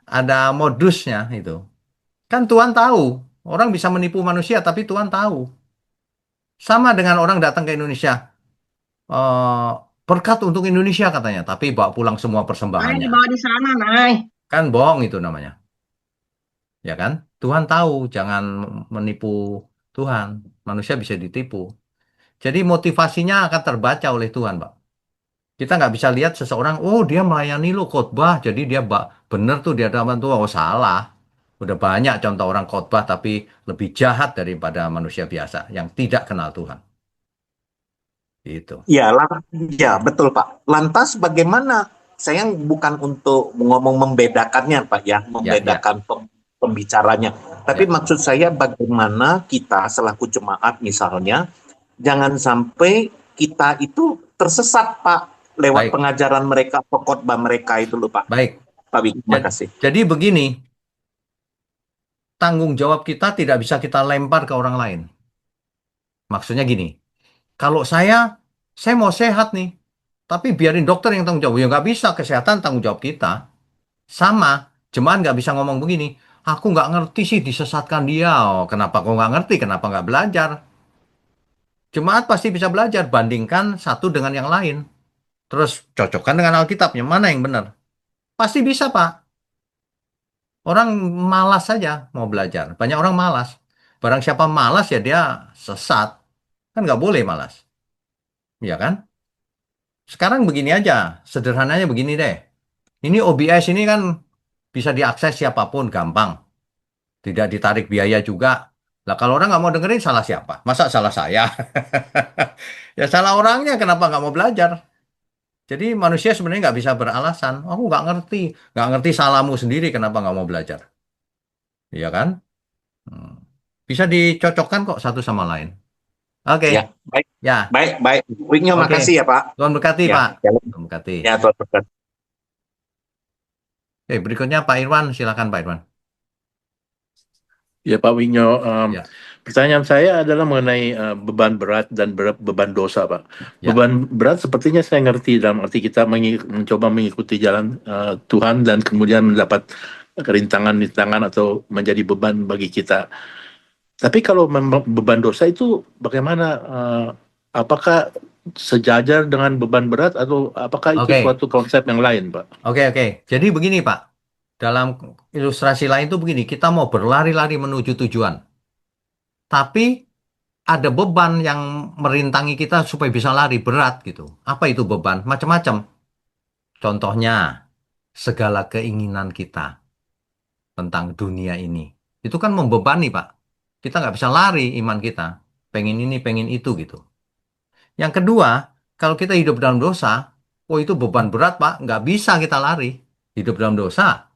[SPEAKER 1] Ada modusnya itu. Kan Tuhan tahu, orang bisa menipu manusia, tapi Tuhan tahu. Sama dengan orang datang ke Indonesia, eh, berkat untuk Indonesia katanya, tapi bawa pulang semua
[SPEAKER 4] Nay,
[SPEAKER 1] persembahannya.
[SPEAKER 4] dibawa di sana, Nay.
[SPEAKER 1] Kan bohong itu namanya, ya kan? Tuhan tahu, jangan menipu Tuhan. Manusia bisa ditipu. Jadi motivasinya akan terbaca oleh Tuhan, Pak. Kita nggak bisa lihat seseorang, oh dia melayani lo khotbah, jadi dia bener tuh di hadapan Tuhan. Oh salah. Udah banyak contoh orang khotbah tapi lebih jahat daripada manusia biasa yang tidak kenal Tuhan. Itu.
[SPEAKER 3] Ya, ya, betul, Pak. Lantas bagaimana? Saya bukan untuk ngomong membedakannya, Pak, ya,
[SPEAKER 1] Ya, ya,
[SPEAKER 3] membedakan pembicaranya. Tapi
[SPEAKER 1] ya.
[SPEAKER 3] maksud saya bagaimana kita selaku jemaat misalnya, jangan sampai kita itu tersesat, Pak, lewat
[SPEAKER 1] Baik,
[SPEAKER 3] pengajaran mereka, khotbah mereka itu loh, Pak.
[SPEAKER 1] baik.
[SPEAKER 3] Pak Wiki, terima
[SPEAKER 1] Jadi,
[SPEAKER 3] kasih.
[SPEAKER 1] jadi begini, tanggung jawab kita tidak bisa kita lempar ke orang lain. Maksudnya gini, kalau saya mau sehat nih, tapi biarin dokter yang tanggung jawab. Ya nggak bisa, kesehatan tanggung jawab kita. Sama, jemaat nggak bisa ngomong begini. Aku nggak ngerti sih disesatkan dia. Oh, kenapa kok nggak ngerti? Kenapa nggak belajar? Jemaat pasti bisa belajar. Bandingkan satu dengan yang lain. Terus cocokkan dengan Alkitabnya. Mana yang benar? Pasti bisa, Pak. Orang malas saja mau belajar. Banyak orang malas. Barang siapa malas ya dia sesat. Kan nggak boleh malas. Ya kan? Sekarang begini aja. Sederhananya begini deh. Ini OBS ini kan bisa diakses siapapun gampang. Tidak ditarik biaya juga. Lah kalau orang nggak mau dengerin salah siapa? Masa salah saya? Ya salah orangnya kenapa nggak mau belajar? Jadi manusia sebenarnya nggak bisa beralasan. Aku nggak ngerti salahmu sendiri kenapa nggak mau belajar, iya kan? Hmm. Bisa dicocokkan kok satu sama lain. Oke,
[SPEAKER 3] Ya, baik,
[SPEAKER 1] ya,
[SPEAKER 3] baik, baik. Wiknya
[SPEAKER 1] oke.
[SPEAKER 3] makasih ya, Pak.
[SPEAKER 1] Tuhan berkati
[SPEAKER 3] Ya,
[SPEAKER 1] Pak.
[SPEAKER 3] ya,
[SPEAKER 1] Tuhan berkati.
[SPEAKER 3] ya, Tuhan berkati.
[SPEAKER 1] Berikutnya Pak Irwan, silakan Pak Irwan.
[SPEAKER 5] Ya Pak Wigno,
[SPEAKER 1] Ya,
[SPEAKER 5] pertanyaan saya adalah mengenai beban berat dan beban dosa, Pak.
[SPEAKER 1] ya,
[SPEAKER 5] Beban berat sepertinya saya ngerti dalam arti kita mencoba mengikuti jalan Tuhan dan kemudian mendapat rintangan-rintangan atau menjadi beban bagi kita. Tapi kalau beban dosa itu bagaimana? Apakah sejajar dengan beban berat atau apakah itu
[SPEAKER 1] oke,
[SPEAKER 5] suatu konsep yang lain, Pak?
[SPEAKER 1] oke. Jadi begini Pak, dalam ilustrasi lain itu begini, kita mau berlari-lari menuju tujuan. Tapi ada beban yang merintangi kita supaya bisa lari berat gitu. Apa itu beban? Macam-macam. Contohnya, segala keinginan kita tentang dunia ini. Itu kan membebani, Pak. Kita nggak bisa lari iman kita. Pengen ini, pengen itu gitu. Yang kedua, kalau kita hidup dalam dosa, oh itu beban berat Pak, nggak bisa kita lari. Hidup dalam dosa.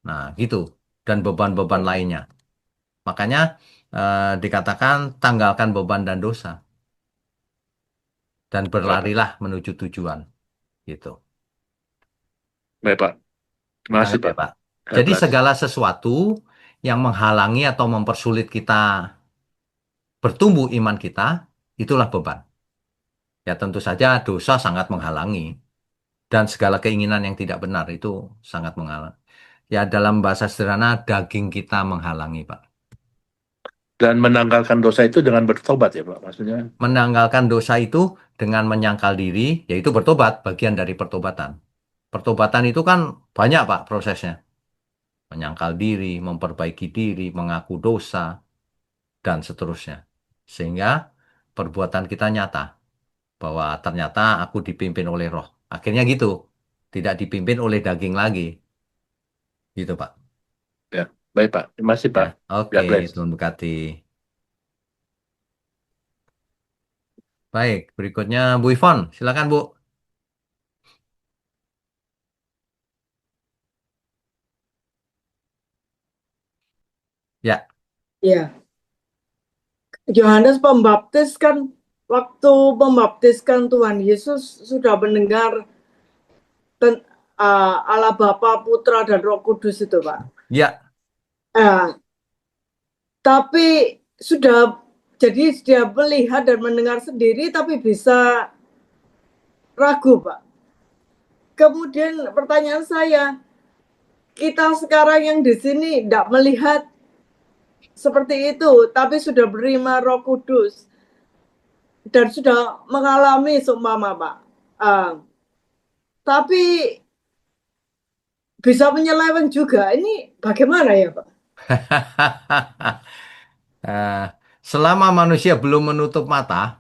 [SPEAKER 1] Nah gitu. Dan beban-beban lainnya. Makanya dikatakan tanggalkan beban dan dosa. Dan berlarilah menuju tujuan. Gitu.
[SPEAKER 5] Baik, Pak. Terima
[SPEAKER 1] Kita
[SPEAKER 5] kasih,
[SPEAKER 1] ngerti
[SPEAKER 5] Pak.
[SPEAKER 1] ya Pak.
[SPEAKER 5] God
[SPEAKER 1] Jadi
[SPEAKER 5] bless.
[SPEAKER 1] segala sesuatu yang menghalangi atau mempersulit kita bertumbuh iman kita, itulah beban. Ya tentu saja dosa sangat menghalangi. Dan segala keinginan yang tidak benar itu sangat menghalangi. Ya dalam bahasa sederhana, daging kita menghalangi Pak.
[SPEAKER 5] Dan menanggalkan dosa itu dengan bertobat ya, Pak. Maksudnya,
[SPEAKER 1] Menanggalkan dosa itu dengan menyangkal diri, yaitu bertobat, bagian dari pertobatan. Pertobatan itu kan banyak Pak prosesnya. Menyangkal diri, memperbaiki diri, mengaku dosa, dan seterusnya. Sehingga perbuatan kita nyata bahwa ternyata aku dipimpin oleh roh. Akhirnya gitu. Tidak dipimpin oleh daging lagi. Gitu, Pak.
[SPEAKER 5] ya. Baik, Pak. Terima kasih,
[SPEAKER 1] Ya,
[SPEAKER 5] Pak.
[SPEAKER 1] oke,
[SPEAKER 5] God bless.
[SPEAKER 1] Tuhan berkati. Baik, berikutnya Bu Ivon. Silakan, Bu. Ya,
[SPEAKER 4] Ya, Yohanes Pembaptis kan waktu membaptiskan Tuhan Yesus sudah mendengar Allah Bapa, Putra, dan Roh Kudus itu, Pak.
[SPEAKER 1] ya.
[SPEAKER 4] Eh, tapi sudah jadi dia melihat dan mendengar sendiri, tapi bisa ragu, Pak. Kemudian pertanyaan saya, kita sekarang yang di sini tidak melihat seperti itu, tapi sudah berima Roh Kudus dan sudah mengalami seumpama, Pak. Tapi bisa menyeleweng juga. Ini bagaimana ya, Pak?
[SPEAKER 1] Eh, Selama manusia belum menutup mata,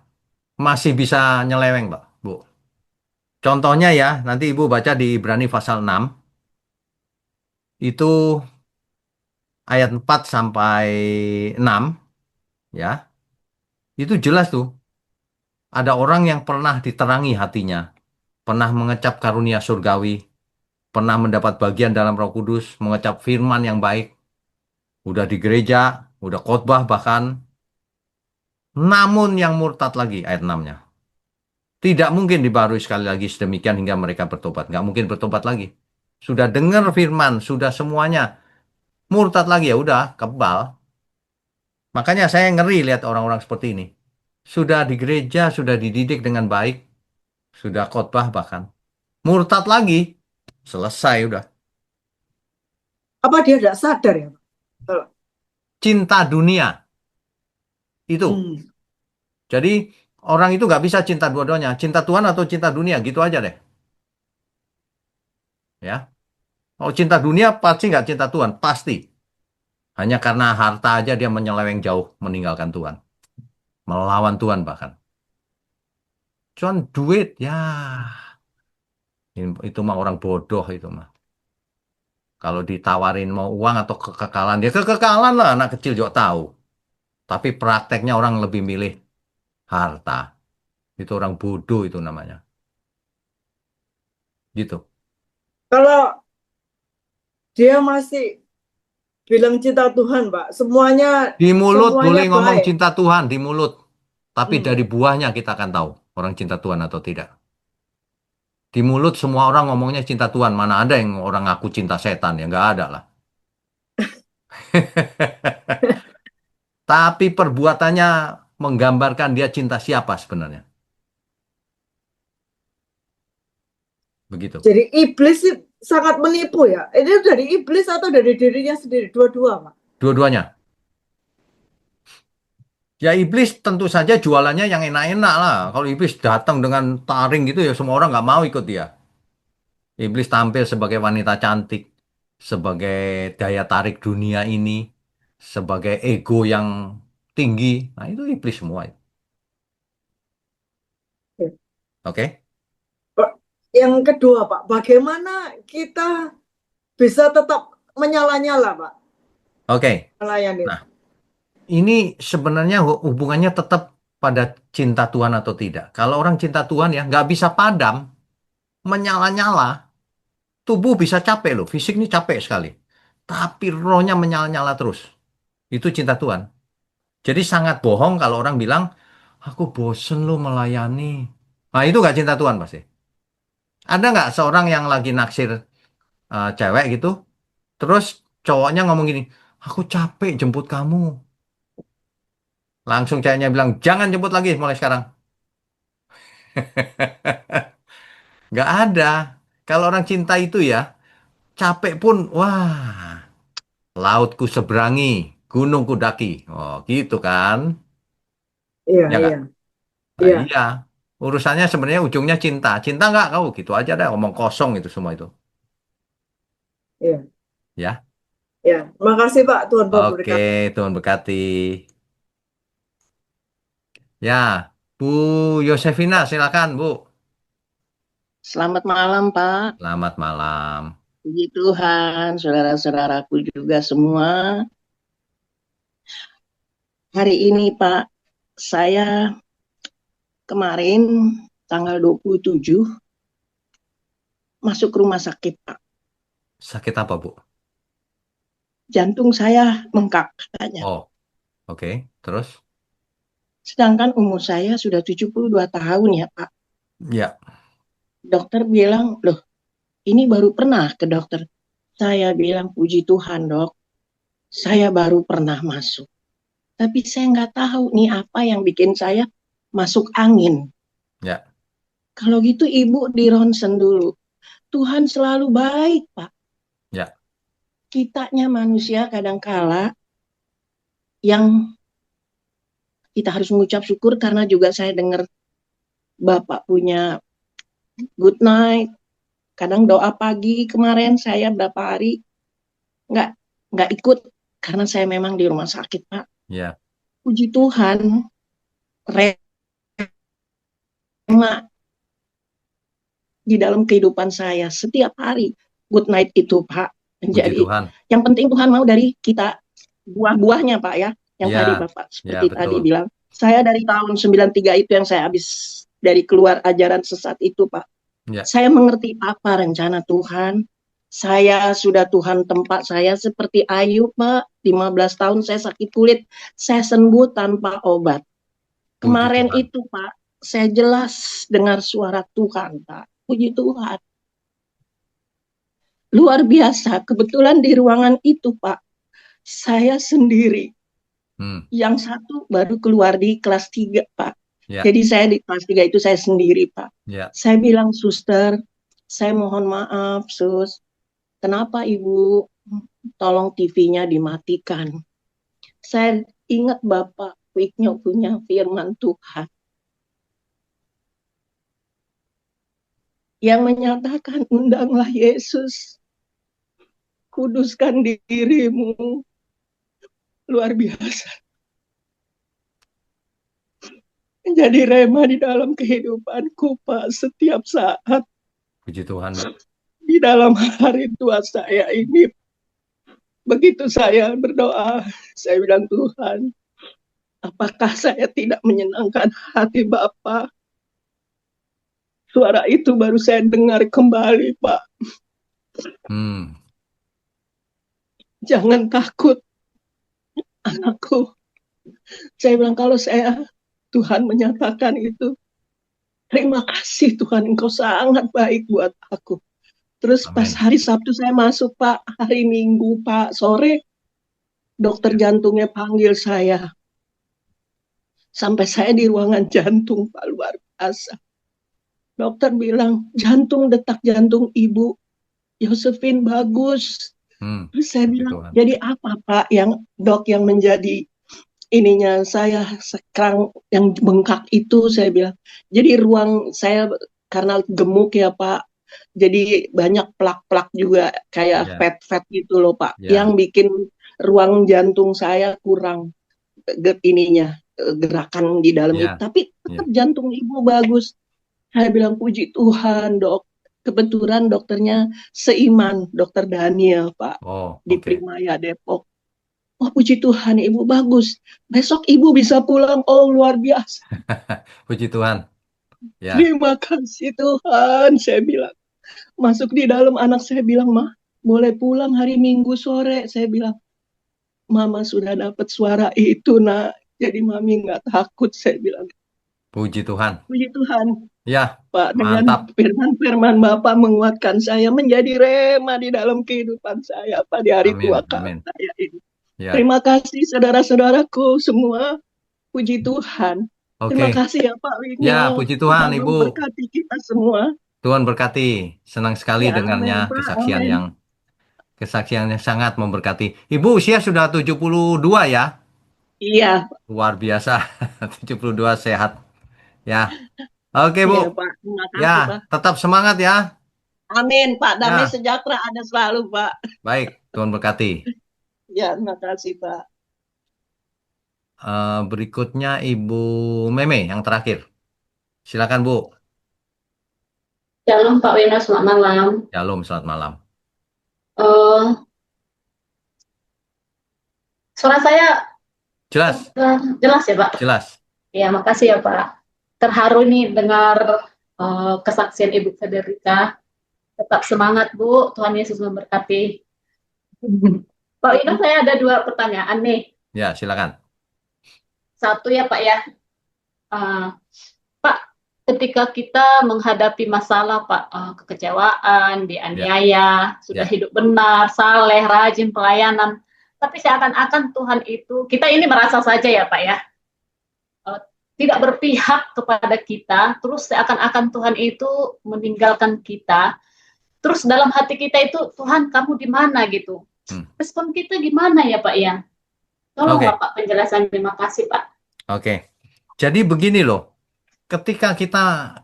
[SPEAKER 1] masih bisa nyeleweng, Pak, Bu. Contohnya ya, nanti Ibu baca di Ibrani pasal 6, itu ayat 4 sampai 6, ya. Itu jelas tuh. Ada orang yang pernah diterangi hatinya, pernah mengecap karunia surgawi, pernah mendapat bagian dalam Roh Kudus, mengecap firman yang baik, udah di gereja, udah khotbah bahkan, namun yang murtad lagi ayat 6-nya. Tidak mungkin dibarui sekali lagi sedemikian hingga mereka bertobat. Nggak mungkin bertobat lagi. Sudah dengar firman, sudah semuanya, murtad lagi ya udah kebal. Makanya saya ngeri lihat orang-orang seperti ini. Sudah di gereja, sudah dididik dengan baik, sudah khotbah bahkan. Murtad lagi, selesai udah.
[SPEAKER 4] Apa dia tidak sadar ya, Pak?
[SPEAKER 1] Cinta dunia, itu.
[SPEAKER 4] Hmm.
[SPEAKER 1] Jadi orang itu nggak bisa cinta dua-duanya. Cinta Tuhan atau cinta dunia, gitu aja deh. Ya. Kalau cinta dunia pasti nggak cinta Tuhan, pasti. Hanya karena harta aja dia menyeleweng jauh meninggalkan Tuhan. Melawan Tuhan bahkan. Cuman duit, ya itu mah orang bodoh itu mah. Kalau ditawarin mau uang atau kekekalan, dia kekekalan lah anak kecil juga tahu. Tapi prakteknya orang lebih milih harta. Itu orang bodoh itu namanya. Gitu.
[SPEAKER 4] Kalau dia masih bilang cinta Tuhan, Pak, semuanya
[SPEAKER 1] Di mulut
[SPEAKER 4] semuanya
[SPEAKER 1] boleh ngomong
[SPEAKER 4] baik.
[SPEAKER 1] cinta Tuhan, di mulut. Tapi
[SPEAKER 4] Hmm.
[SPEAKER 1] dari buahnya kita akan tahu orang cinta Tuhan atau tidak. Di mulut semua orang ngomongnya cinta Tuhan. Mana ada yang orang ngaku cinta setan? Ya nggak ada lah. Tapi perbuatannya menggambarkan dia cinta siapa sebenarnya. Begitu.
[SPEAKER 4] Jadi iblis sangat menipu ya. Ini dari iblis atau dari dirinya sendiri? Dua-dua, Pak.
[SPEAKER 1] Dua-duanya. Ya iblis tentu saja jualannya yang enak-enak lah. Kalau iblis datang dengan taring gitu ya semua orang nggak mau ikut dia. Iblis tampil sebagai wanita cantik, sebagai daya tarik dunia ini, sebagai ego yang tinggi. Nah itu iblis semua. Oke?
[SPEAKER 4] Yang kedua, Pak, bagaimana kita bisa tetap menyala-nyala, Pak,
[SPEAKER 1] Oke.
[SPEAKER 4] melayani?
[SPEAKER 1] Nah, ini sebenarnya hubungannya tetap pada cinta Tuhan atau tidak. Kalau orang cinta Tuhan ya nggak bisa padam, menyala-nyala. Tubuh bisa capek loh, fisik ini capek sekali. Tapi rohnya menyala-nyala terus. Itu cinta Tuhan. Jadi sangat bohong kalau orang bilang, aku bosen lo melayani. Nah itu nggak cinta Tuhan pasti. Ada nggak seorang yang lagi naksir cewek gitu, terus cowoknya ngomong gini, aku capek jemput kamu. Langsung ceweknya bilang, jangan jemput lagi mulai sekarang. Nggak ada. Kalau orang cinta itu ya, capek pun, wah, lautku seberangi, gunungku daki. Oh, gitu kan?
[SPEAKER 4] Iya,
[SPEAKER 1] Ya nggak?
[SPEAKER 4] iya,
[SPEAKER 1] Nah,
[SPEAKER 4] iya,
[SPEAKER 1] iya. Urusannya sebenarnya ujungnya cinta. Cinta nggak kau? Gitu aja deh, omong kosong itu semua itu.
[SPEAKER 4] iya,
[SPEAKER 1] Ya.
[SPEAKER 4] iya. Makasih Pak, Tuhan
[SPEAKER 1] Oke,
[SPEAKER 4] memberkati.
[SPEAKER 1] Tuhan berkati. Ya, Bu Yosefina, silakan, Bu.
[SPEAKER 6] Selamat malam, Pak.
[SPEAKER 1] Selamat malam.
[SPEAKER 6] Puji Tuhan, saudara-saudaraku juga semua. Hari ini, Pak, saya kemarin tanggal 27 masuk rumah sakit, Pak.
[SPEAKER 1] Sakit apa, Bu?
[SPEAKER 6] Jantung saya bengkak katanya.
[SPEAKER 1] Oh, oke. Terus?
[SPEAKER 6] Sedangkan umur saya sudah 72 tahun ya, Pak.
[SPEAKER 1] Ya,
[SPEAKER 6] Dokter bilang, loh, ini baru pernah ke dokter. Saya bilang, puji Tuhan, Dok. Saya baru pernah masuk. Tapi saya nggak tahu nih apa yang bikin saya masuk angin.
[SPEAKER 1] ya,
[SPEAKER 6] Kalau gitu ibu di ronsen dulu. Tuhan selalu baik, Pak.
[SPEAKER 1] ya.
[SPEAKER 6] Kitanya manusia kadangkala yang kita harus mengucap syukur karena juga saya dengar Bapak punya good night. Kadang doa pagi kemarin saya berapa hari nggak nggak ikut karena saya memang di rumah sakit, Pak.
[SPEAKER 1] Ya,
[SPEAKER 6] Puji Tuhan, rema di dalam kehidupan saya setiap hari good night itu, Pak.
[SPEAKER 1] puji
[SPEAKER 6] Menjadi
[SPEAKER 1] Tuhan.
[SPEAKER 6] yang penting Tuhan mau dari kita buah-buahnya, Pak ya. Yang
[SPEAKER 1] Ya,
[SPEAKER 6] tadi Bapak
[SPEAKER 1] ya
[SPEAKER 6] seperti tadi
[SPEAKER 1] betul.
[SPEAKER 6] bilang, saya dari tahun 93 itu yang saya habis dari keluar ajaran sesat itu, Pak.
[SPEAKER 1] Ya,
[SPEAKER 6] Saya mengerti apa rencana Tuhan. Saya sudah Tuhan tempat saya seperti Ayub, Pak. 15 tahun saya sakit kulit, saya sembuh tanpa obat.
[SPEAKER 1] puji
[SPEAKER 6] Kemarin
[SPEAKER 1] Tuhan.
[SPEAKER 6] itu, Pak, saya jelas dengar suara Tuhan, Pak. Puji Tuhan. Luar biasa, kebetulan di ruangan itu, Pak, saya sendiri. Yang satu baru keluar di kelas 3, Pak.
[SPEAKER 1] Ya,
[SPEAKER 6] Jadi saya di kelas 3 itu saya sendiri, Pak.
[SPEAKER 1] ya,
[SPEAKER 6] Saya bilang, suster, saya mohon maaf, sus. Kenapa ibu? Tolong TV-nya dimatikan. Saya ingat Bapak Wiknyo punya firman Tuhan yang menyatakan, undanglah Yesus, kuduskan dirimu. Luar biasa. Menjadi rema di dalam kehidupanku, Pak, setiap saat.
[SPEAKER 1] puji Tuhan.
[SPEAKER 6] Di dalam hari tua saya ini, begitu saya berdoa, saya bilang, Tuhan, apakah saya tidak menyenangkan hati Bapa? Suara itu baru saya dengar kembali, Pak. Jangan takut, anakku. Saya bilang, kalau Tuhan menyatakan itu, terima kasih Tuhan, Engkau sangat baik buat aku. Terus
[SPEAKER 1] Amen.
[SPEAKER 6] pas hari Sabtu saya masuk, Pak, hari Minggu, Pak, sore, dokter jantungnya panggil saya. Sampai saya di ruangan jantung, Pak, luar biasa. Dokter bilang, detak jantung Ibu Yosefin bagus. Terus saya bilang, jadi apa, Pak, yang menjadi ininya saya sekarang yang bengkak itu? Saya bilang, jadi ruang saya karena gemuk ya, Pak, jadi banyak plak-plak juga kayak fat gitu loh, Pak, yang bikin ruang jantung saya kurang gerakan di dalam itu. Tapi tetap jantung Ibu bagus. Saya bilang, puji Tuhan, Dok. Kebetulan dokternya seiman, Dokter Daniel, Pak, di Primaya Depok. Oh, puji Tuhan, Ibu bagus. Besok Ibu bisa pulang. Oh, luar biasa.
[SPEAKER 1] Puji Tuhan. Ya,
[SPEAKER 6] Terima kasih Tuhan, saya bilang. Masuk di dalam, anak saya bilang, "Mah, boleh pulang hari Minggu sore." Saya bilang, "Mama sudah dapat suara itu, Nak. Jadi Mami nggak takut." Saya bilang,
[SPEAKER 1] puji Tuhan.
[SPEAKER 6] puji Tuhan,
[SPEAKER 1] Ya,
[SPEAKER 6] Pak, dengan
[SPEAKER 1] mantap.
[SPEAKER 6] firman-firman Bapak menguatkan saya menjadi rema di dalam kehidupan saya, Pak, di hari
[SPEAKER 1] Amin,
[SPEAKER 6] tua
[SPEAKER 1] amin.
[SPEAKER 6] saya ini.
[SPEAKER 1] Ya,
[SPEAKER 6] Terima kasih saudara-saudaraku semua. Puji Tuhan. Terima
[SPEAKER 1] oke.
[SPEAKER 6] kasih ya Pak
[SPEAKER 1] Ya,
[SPEAKER 6] Wino.
[SPEAKER 1] puji
[SPEAKER 6] Tuhan
[SPEAKER 1] Tuhan, Ibu.
[SPEAKER 6] memberkati kita semua.
[SPEAKER 1] Tuhan berkati. Senang sekali
[SPEAKER 6] Ya, amin
[SPEAKER 1] dengarnya
[SPEAKER 6] Pak, amin.
[SPEAKER 1] kesaksian yang sangat memberkati. Ibu usia sudah 72 ya?
[SPEAKER 6] Iya,
[SPEAKER 1] Luar biasa. 72 sehat. Ya. Oke,
[SPEAKER 6] iya
[SPEAKER 1] Bu.
[SPEAKER 6] Pak. Terima kasih Pak.
[SPEAKER 1] Ya, tetap semangat ya.
[SPEAKER 6] Amin Pak. Damai
[SPEAKER 1] Ya,
[SPEAKER 6] sejahtera ada selalu Pak.
[SPEAKER 1] baik. Tuhan berkati.
[SPEAKER 6] Ya, terima kasih Pak.
[SPEAKER 1] Berikutnya Ibu Meme yang terakhir. Silakan, Bu.
[SPEAKER 7] Shalom Pak Wena, selamat malam.
[SPEAKER 1] Shalom, selamat malam.
[SPEAKER 7] Eh, Suara saya
[SPEAKER 1] Jelas,
[SPEAKER 7] jelas ya Pak?
[SPEAKER 1] jelas.
[SPEAKER 7] Ya, makasih ya Pak. Terharu nih dengar kesaksian Ibu Federica. Tetap semangat Bu, Tuhan Yesus memberkati. Pak Wena, saya ada 2 pertanyaan nih.
[SPEAKER 1] Ya, silakan.
[SPEAKER 7] Satu ya Pak ya, Eh, Pak, ketika kita menghadapi masalah Pak, kekecewaan, dianiaya, sudah
[SPEAKER 1] Ya.
[SPEAKER 7] hidup benar, saleh, rajin, pelayanan, tapi seakan-akan Tuhan itu, kita ini merasa saja ya Pak ya, tidak berpihak kepada kita, terus seakan-akan Tuhan itu meninggalkan kita, terus dalam hati kita itu, Tuhan kamu di mana gitu. Respon kita gimana ya Pak ya? Tolong
[SPEAKER 1] Oke.
[SPEAKER 7] Bapak penjelasan, terima kasih Pak.
[SPEAKER 1] Oke. Jadi begini loh. Ketika kita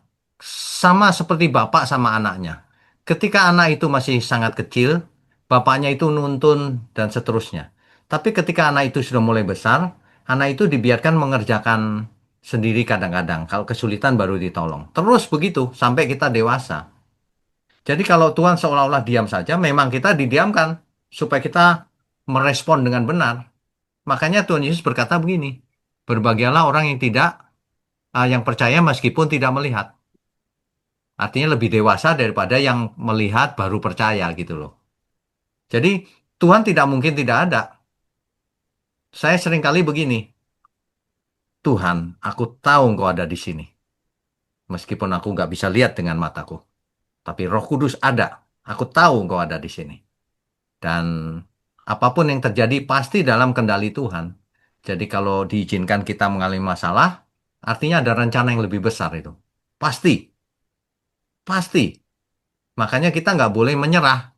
[SPEAKER 1] sama seperti bapak sama anaknya. Ketika anak itu masih sangat kecil, bapaknya itu nuntun dan seterusnya. Tapi ketika anak itu sudah mulai besar, anak itu dibiarkan mengerjakan sendiri kadang-kadang. Kalau kesulitan baru ditolong. Terus begitu sampai kita dewasa. Jadi kalau Tuhan seolah-olah diam saja, memang kita didiamkan supaya kita merespon dengan benar. Makanya Tuhan Yesus berkata begini, berbahagialah orang yang percaya meskipun tidak melihat. Artinya lebih dewasa daripada yang melihat baru percaya gitu loh. Jadi Tuhan tidak mungkin tidak ada. Saya seringkali begini, Tuhan, aku tahu Engkau ada di sini. Meskipun aku nggak bisa lihat dengan mataku. Tapi Roh Kudus ada. Aku tahu Engkau ada di sini. Dan apapun yang terjadi pasti dalam kendali Tuhan. Jadi kalau diizinkan kita mengalami masalah, artinya ada rencana yang lebih besar itu. Pasti. Pasti. Makanya kita nggak boleh menyerah.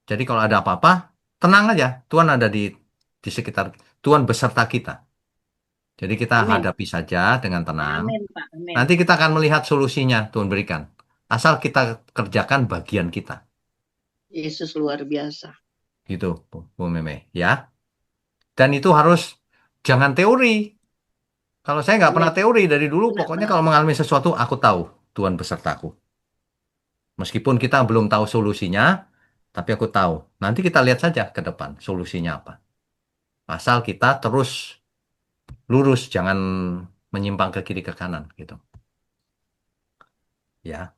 [SPEAKER 1] Jadi kalau ada apa-apa, tenang aja. Tuhan ada di sekitar. Tuhan beserta kita. Jadi kita
[SPEAKER 6] Amin.
[SPEAKER 1] hadapi saja dengan tenang.
[SPEAKER 6] Amin Pak. Amin.
[SPEAKER 1] Nanti kita akan melihat solusinya Tuhan berikan. Asal kita kerjakan bagian kita.
[SPEAKER 6] Yesus luar biasa.
[SPEAKER 1] Gitu, Bu Meme. Ya. Dan itu harus jangan teori. Kalau saya nggak pernah
[SPEAKER 6] Amin.
[SPEAKER 1] teori dari dulu,
[SPEAKER 6] Benar,
[SPEAKER 1] pokoknya
[SPEAKER 6] benar.
[SPEAKER 1] kalau mengalami sesuatu, aku tahu Tuhan besertaku. Meskipun kita belum tahu solusinya, tapi aku tahu. Nanti kita lihat saja ke depan solusinya apa. Asal kita terus lurus, jangan menyimpang ke kiri ke kanan gitu. Ya.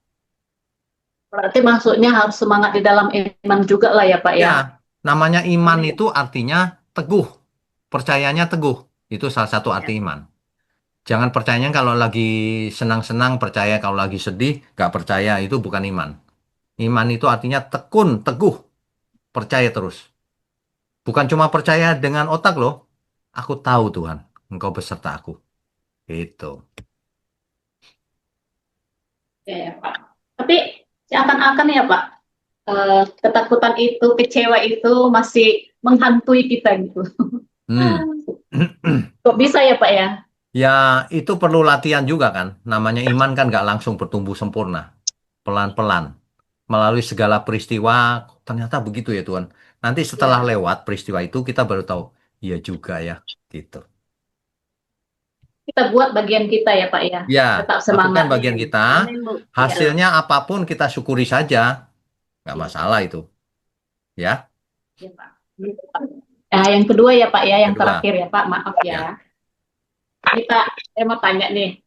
[SPEAKER 7] Berarti maksudnya harus semangat di dalam iman juga lah ya Pak ya.
[SPEAKER 1] Ya, namanya iman
[SPEAKER 7] Amin.
[SPEAKER 1] itu artinya teguh. Percayanya teguh. Itu salah satu arti
[SPEAKER 6] Ya.
[SPEAKER 1] iman. Jangan percayanya kalau lagi senang-senang, percaya kalau lagi sedih, nggak percaya, itu bukan iman. Iman itu artinya tekun, teguh, percaya terus. Bukan cuma percaya dengan otak loh. Aku tahu Tuhan, Engkau beserta aku. Gitu.
[SPEAKER 7] Ya, Pak. Tapi seakan-akan ya Pak, ketakutan itu, kecewa itu masih menghantui kita gitu. Kok bisa ya Pak ya?
[SPEAKER 1] Ya, itu perlu latihan juga kan. Namanya iman kan nggak langsung bertumbuh sempurna. Pelan-pelan. Melalui segala peristiwa, ternyata begitu ya Tuhan. Nanti setelah
[SPEAKER 7] Ya.
[SPEAKER 1] lewat peristiwa itu, kita baru tahu. Iya juga ya, gitu.
[SPEAKER 7] Kita buat bagian kita ya Pak ya.
[SPEAKER 1] Ya,
[SPEAKER 7] Tetap
[SPEAKER 1] lakukan
[SPEAKER 7] semangat.
[SPEAKER 1] bagian kita.
[SPEAKER 6] Amin Bu.
[SPEAKER 1] Hasilnya apapun kita syukuri saja. Nggak masalah itu. Ya.
[SPEAKER 7] Ya, Pak. Yang kedua ya Pak ya, yang
[SPEAKER 1] Kedua.
[SPEAKER 7] terakhir ya Pak, maaf
[SPEAKER 1] Ya.
[SPEAKER 7] ya. Saya mau tanya nih,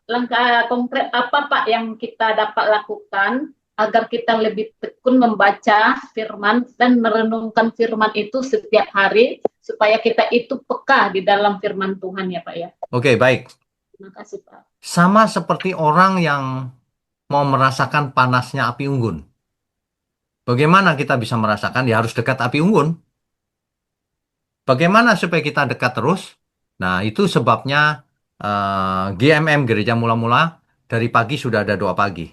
[SPEAKER 7] langkah konkret apa Pak yang kita dapat lakukan agar kita lebih tekun membaca firman dan merenungkan firman itu setiap hari supaya kita itu peka di dalam firman Tuhan ya Pak ya.
[SPEAKER 1] Oke, baik.
[SPEAKER 7] Terima kasih Pak.
[SPEAKER 1] Sama seperti orang yang mau merasakan panasnya api unggun. Bagaimana kita bisa merasakan? Ya harus dekat api unggun. Bagaimana supaya kita dekat terus? Nah, itu sebabnya GMM, Gereja Mula-Mula, dari pagi sudah ada doa pagi.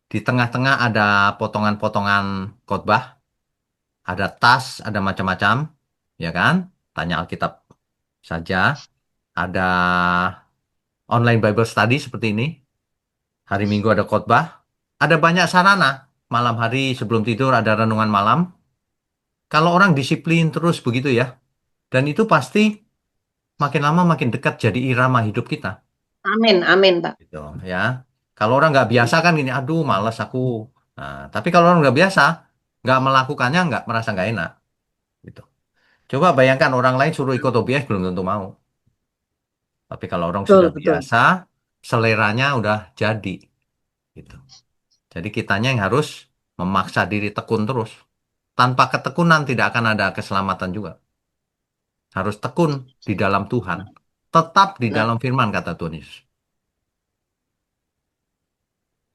[SPEAKER 1] Di tengah-tengah ada potongan-potongan khotbah, ada tas, ada macam-macam, ya kan? Tanya Alkitab saja. Ada online Bible study seperti ini. Hari Minggu ada khotbah. Ada banyak sarana. Malam hari sebelum tidur ada renungan malam. Kalau orang disiplin terus begitu ya, dan itu pasti makin lama makin dekat jadi irama hidup kita.
[SPEAKER 6] Amin, amin, Pak.
[SPEAKER 1] Gitu ya. Kalau orang nggak biasa kan gini, aduh malas aku. Nah, tapi kalau orang nggak biasa, nggak melakukannya, nggak merasa nggak enak. Gitu. Coba bayangkan orang lain suruh ikut OBS belum tentu mau. Tapi kalau orang
[SPEAKER 4] Betul,
[SPEAKER 1] sudah
[SPEAKER 4] betul.
[SPEAKER 1] biasa, seleranya udah jadi. Gitu. Jadi kitanya yang harus memaksa diri tekun terus. Tanpa ketekunan tidak akan ada keselamatan juga. Harus tekun di dalam Tuhan. Tetap di dalam firman kata Tuhan Yesus.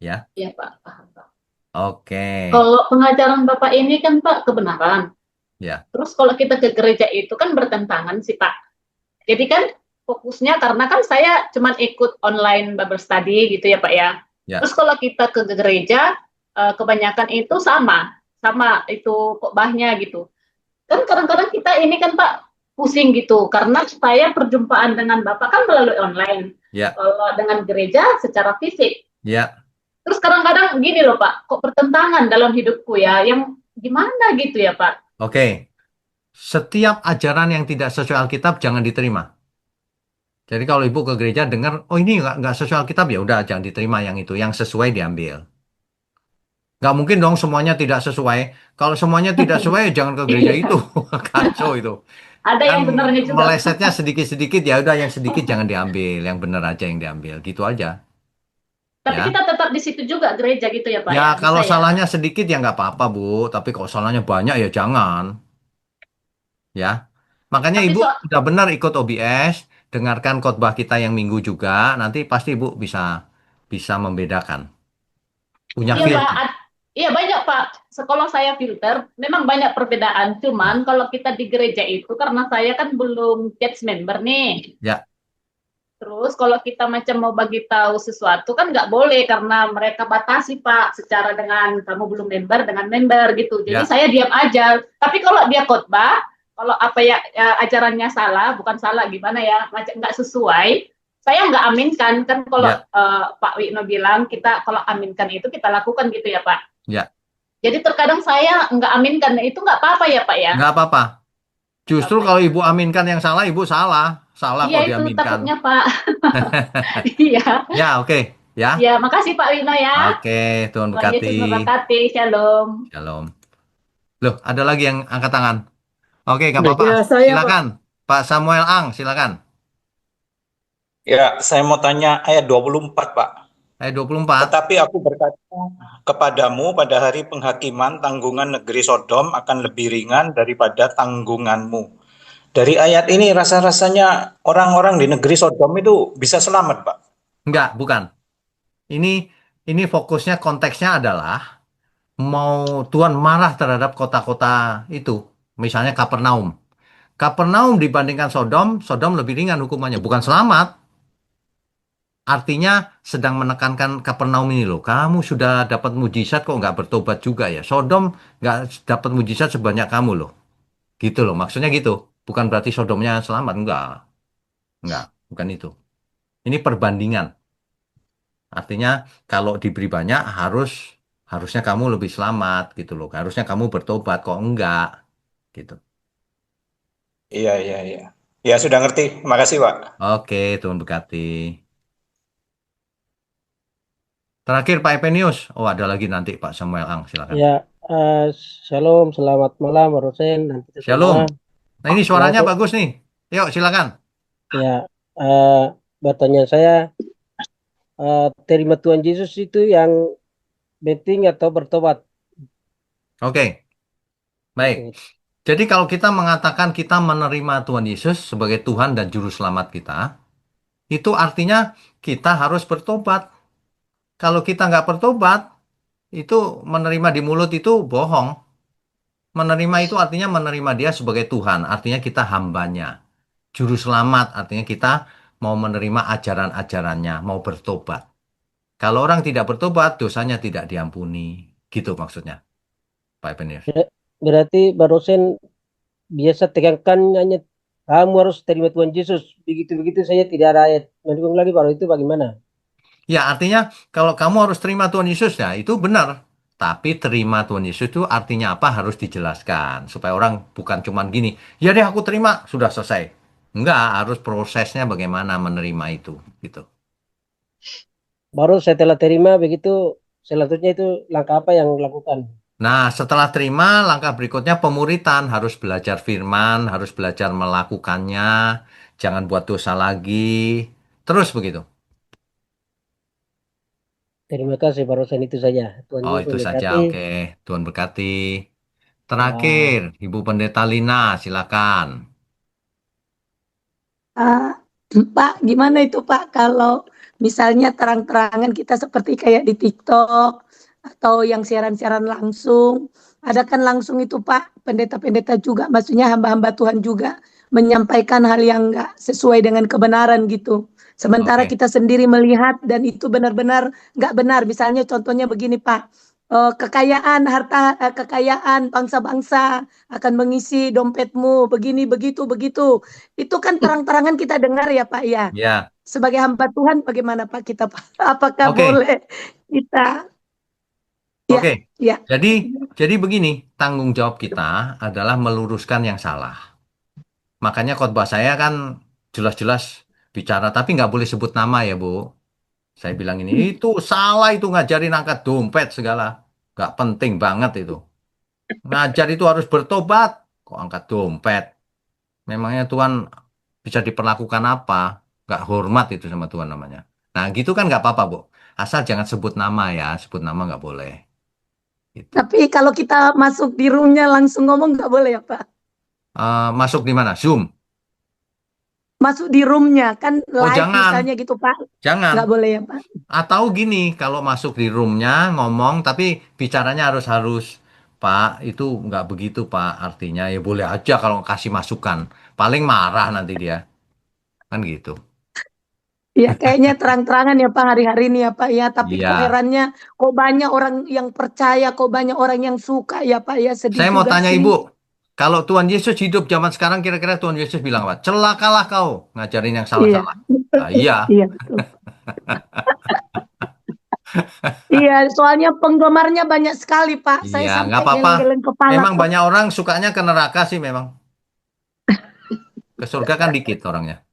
[SPEAKER 1] Ya.
[SPEAKER 7] Ya Pak, paham Pak.
[SPEAKER 1] Oke.
[SPEAKER 7] Kalau pengajaran Bapak ini kan Pak kebenaran.
[SPEAKER 1] Ya.
[SPEAKER 7] Terus kalau kita ke gereja itu kan bertentangan sih Pak. Jadi kan fokusnya karena kan saya cuma ikut online Bible study gitu ya Pak ya.
[SPEAKER 1] Ya.
[SPEAKER 7] Terus kalau kita ke gereja kebanyakan itu sama itu khotbahnya gitu. Kan kadang-kadang kita ini kan Pak pusing gitu karena saya perjumpaan dengan Bapak kan melalui online.
[SPEAKER 1] Ya.
[SPEAKER 7] Kalau dengan gereja secara fisik.
[SPEAKER 1] Ya.
[SPEAKER 7] Terus kadang-kadang gini loh Pak, kok pertentangan dalam hidupku ya, yang gimana gitu ya Pak?
[SPEAKER 1] Oke. Setiap ajaran yang tidak sesuai Alkitab jangan diterima. Jadi kalau ibu ke gereja dengar, oh ini nggak sesuai Alkitab, ya udah jangan diterima yang itu, yang sesuai diambil. Nggak mungkin dong semuanya tidak sesuai. Kalau semuanya tidak sesuai, jangan ke gereja itu, kacau itu.
[SPEAKER 7] Ada yang
[SPEAKER 1] Kan
[SPEAKER 7] benernya juga.
[SPEAKER 1] melesetnya sedikit-sedikit, ya udah yang sedikit jangan diambil, yang benar aja yang diambil, gitu aja.
[SPEAKER 7] Tapi
[SPEAKER 1] Ya.
[SPEAKER 7] kita tetap di situ juga gereja gitu ya Pak
[SPEAKER 1] Ya
[SPEAKER 7] ya.
[SPEAKER 1] kalau
[SPEAKER 7] Bisa ya?
[SPEAKER 1] salahnya sedikit ya nggak apa-apa Bu, tapi kalau salahnya banyak ya jangan. Ya, makanya
[SPEAKER 7] Tapi
[SPEAKER 1] Ibu udah benar ikut OBS, dengarkan khotbah kita yang minggu juga, nanti pasti Ibu bisa membedakan. Punya
[SPEAKER 7] iya Pak,
[SPEAKER 1] filter.
[SPEAKER 7] iya banyak Pak. Sekolah saya filter, memang banyak perbedaan. Cuman kalau kita di gereja itu karena saya kan belum church member nih.
[SPEAKER 1] Ya.
[SPEAKER 7] Terus kalau kita macam mau bagi tahu sesuatu kan nggak boleh karena mereka batasi Pak secara dengan kamu belum member dengan member gitu. Jadi
[SPEAKER 1] Ya.
[SPEAKER 7] saya diam aja. Tapi kalau dia khotbah, kalau apa ya ajarannya salah, bukan salah gimana ya, macam nggak sesuai, saya nggak aminkan kan kalau
[SPEAKER 1] Ya.
[SPEAKER 7] Pak Wino bilang kita kalau aminkan itu kita lakukan gitu ya Pak.
[SPEAKER 1] Ya.
[SPEAKER 7] Jadi terkadang saya nggak aminkan itu nggak apa-apa ya Pak ya.
[SPEAKER 1] Nggak apa-apa. Justru
[SPEAKER 7] Oke.
[SPEAKER 1] kalau Ibu aminkan yang salah, Ibu salah. Salah
[SPEAKER 7] Iya
[SPEAKER 1] kalau
[SPEAKER 7] itu
[SPEAKER 1] diaminkan.
[SPEAKER 7] takutnya Pak. Iya.
[SPEAKER 1] Ya, oke. Ya.
[SPEAKER 7] Ya, makasih Pak Wino ya.
[SPEAKER 1] Oke, Tuhan
[SPEAKER 7] Tuhan Yesus
[SPEAKER 1] berkati.
[SPEAKER 7] memberkati. Shalom.
[SPEAKER 1] Shalom. Loh, ada lagi yang angkat tangan. Oke, nggak
[SPEAKER 5] Baik.
[SPEAKER 1] apa-apa.
[SPEAKER 4] Ya, saya, Pak.
[SPEAKER 1] Silakan. Pak Samuel Ang, silakan.
[SPEAKER 3] Ya, saya mau tanya ayat 24, Pak.
[SPEAKER 1] Ayat 24.
[SPEAKER 3] Tetapi aku berkata kepadamu pada hari penghakiman tanggungan negeri Sodom akan lebih ringan daripada tanggunganmu. Dari ayat ini rasa-rasanya orang-orang di negeri Sodom itu bisa selamat, Pak.
[SPEAKER 1] Enggak, bukan. Ini fokusnya konteksnya adalah mau Tuhan marah terhadap kota-kota itu. Misalnya Kapernaum. Kapernaum dibandingkan Sodom, Sodom lebih ringan hukumannya. Bukan selamat. Artinya sedang menekankan Kapernaum ini loh. Kamu sudah dapat mujizat kok nggak bertobat juga ya. Sodom nggak dapat mujizat sebanyak kamu loh. Gitu loh. Maksudnya gitu. Bukan berarti Sodomnya selamat. Enggak. Bukan itu. Ini perbandingan. Artinya kalau diberi banyak harusnya kamu lebih selamat gitu loh. Harusnya kamu bertobat kok enggak gitu.
[SPEAKER 3] Iya. Ya, sudah ngerti. Makasih, Pak.
[SPEAKER 1] Oke, Tuhan berkati. Terakhir Pak Epenius. Oh, ada lagi nanti Pak Samuel Ang, silakan.
[SPEAKER 8] Ya, Eh, Shalom, selamat malam, Bang Rosen, dan kita
[SPEAKER 1] Shalom.
[SPEAKER 8] semua.
[SPEAKER 1] Nah, ini suaranya
[SPEAKER 8] Langsung,
[SPEAKER 1] bagus nih. Yuk, silakan.
[SPEAKER 8] ya, pertanyaan saya, terima Tuhan Yesus itu yang penting atau bertobat?
[SPEAKER 1] Oke, baik.
[SPEAKER 8] Oke.
[SPEAKER 1] Jadi kalau kita mengatakan kita menerima Tuhan Yesus sebagai Tuhan dan Juru Selamat kita, itu artinya kita harus bertobat. Kalau kita nggak bertobat, itu menerima di mulut itu bohong. Menerima itu artinya menerima dia sebagai Tuhan, artinya kita hambanya. Juru Selamat artinya kita mau menerima ajaran-ajarannya, mau bertobat. Kalau orang tidak bertobat, dosanya tidak diampuni. Gitu maksudnya, Pak Ebenir.
[SPEAKER 8] Berarti Bang Rosen biasa tekankan hanya kamu harus terima Tuhan Yesus. Begitu-begitu saya tidak ada ayat mendukung lagi, baru itu bagaimana?
[SPEAKER 1] Ya, artinya kalau kamu harus terima Tuhan Yesus, ya itu benar. Tapi terima Tuhan Yesus itu artinya apa harus dijelaskan. Supaya orang bukan cuman gini, ya deh aku terima, sudah selesai. Enggak, harus prosesnya bagaimana menerima itu. Gitu.
[SPEAKER 8] Baru setelah terima begitu, selanjutnya itu langkah apa yang lakukan?
[SPEAKER 1] Nah, setelah terima, langkah berikutnya pemuritan. Harus belajar firman, harus belajar melakukannya. Jangan buat dosa lagi. Terus begitu.
[SPEAKER 8] Terima kasih Bang Rosen, itu saja. Tuhan
[SPEAKER 1] Oh,
[SPEAKER 8] Yesus
[SPEAKER 1] itu saja.
[SPEAKER 8] memberkati.
[SPEAKER 1] Oke. Tuhan berkati. Terakhir,
[SPEAKER 8] Ya.
[SPEAKER 1] Ibu Pendeta Lina, silakan.
[SPEAKER 9] Ah, Pak, gimana itu Pak kalau misalnya terang-terangan kita seperti kayak di TikTok atau yang siaran-siaran langsung, ada kan langsung itu Pak, pendeta-pendeta juga, maksudnya hamba-hamba Tuhan juga menyampaikan hal yang enggak sesuai dengan kebenaran gitu. Sementara
[SPEAKER 1] Oke.
[SPEAKER 9] kita sendiri melihat dan itu benar-benar enggak benar. Misalnya contohnya begini Pak, kekayaan harta kekayaan bangsa-bangsa akan mengisi dompetmu begini begitu begitu. Itu kan terang-terangan kita dengar ya Pak ya.
[SPEAKER 1] Ya.
[SPEAKER 9] Sebagai hamba Tuhan bagaimana Pak kita Pak? Apakah
[SPEAKER 1] Oke.
[SPEAKER 9] boleh kita ya
[SPEAKER 1] Oke.
[SPEAKER 9] ya
[SPEAKER 1] Jadi begini, tanggung jawab kita adalah meluruskan yang salah. Makanya khotbah saya kan jelas-jelas bicara, tapi nggak boleh sebut nama ya, Bu. Saya bilang ini, itu salah itu ngajarin angkat dompet segala. Nggak penting banget itu. Ngajar itu harus bertobat. Kok angkat dompet? Memangnya Tuhan bisa diperlakukan apa? Nggak hormat itu sama Tuhan namanya. Nah, gitu kan nggak apa-apa, Bu. Asal jangan sebut nama ya, sebut nama nggak boleh. Gitu.
[SPEAKER 9] tapi kalau kita masuk di roomnya langsung ngomong nggak boleh ya Pak?
[SPEAKER 1] Masuk di mana? Zoom?
[SPEAKER 9] Masuk di roomnya kan
[SPEAKER 1] Oh,
[SPEAKER 9] live
[SPEAKER 1] jangan.
[SPEAKER 9] misalnya gitu Pak?
[SPEAKER 1] Jangan.
[SPEAKER 9] Nggak boleh ya Pak?
[SPEAKER 1] Atau gini, kalau masuk di roomnya ngomong, tapi bicaranya harus Pak, itu nggak begitu Pak. Artinya ya boleh aja kalau kasih masukan. Paling marah nanti dia. Kan gitu.
[SPEAKER 9] Ya kayaknya terang-terangan ya Pak hari-hari ini ya Pak ya. Tapi kok
[SPEAKER 1] Iya.
[SPEAKER 9] herannya kok banyak orang yang percaya, kok banyak orang yang suka ya Pak ya. Sedih
[SPEAKER 1] Saya mau
[SPEAKER 9] juga
[SPEAKER 1] tanya
[SPEAKER 9] sih.
[SPEAKER 1] Ibu, kalau Tuhan Yesus hidup zaman sekarang, kira-kira Tuhan Yesus bilang apa? Celakalah kau, ngajarin yang
[SPEAKER 9] Iya,
[SPEAKER 1] salah-salah. Nah, iya.
[SPEAKER 9] iya betul. Iya, soalnya penggemarnya banyak sekali, Pak. Saya
[SPEAKER 1] Iya, nggak
[SPEAKER 9] sampai
[SPEAKER 1] apa-apa.
[SPEAKER 9] geleng-geleng kepala,
[SPEAKER 1] Memang
[SPEAKER 9] Pak.
[SPEAKER 1] banyak orang sukanya ke neraka sih memang. Ke surga kan dikit orangnya.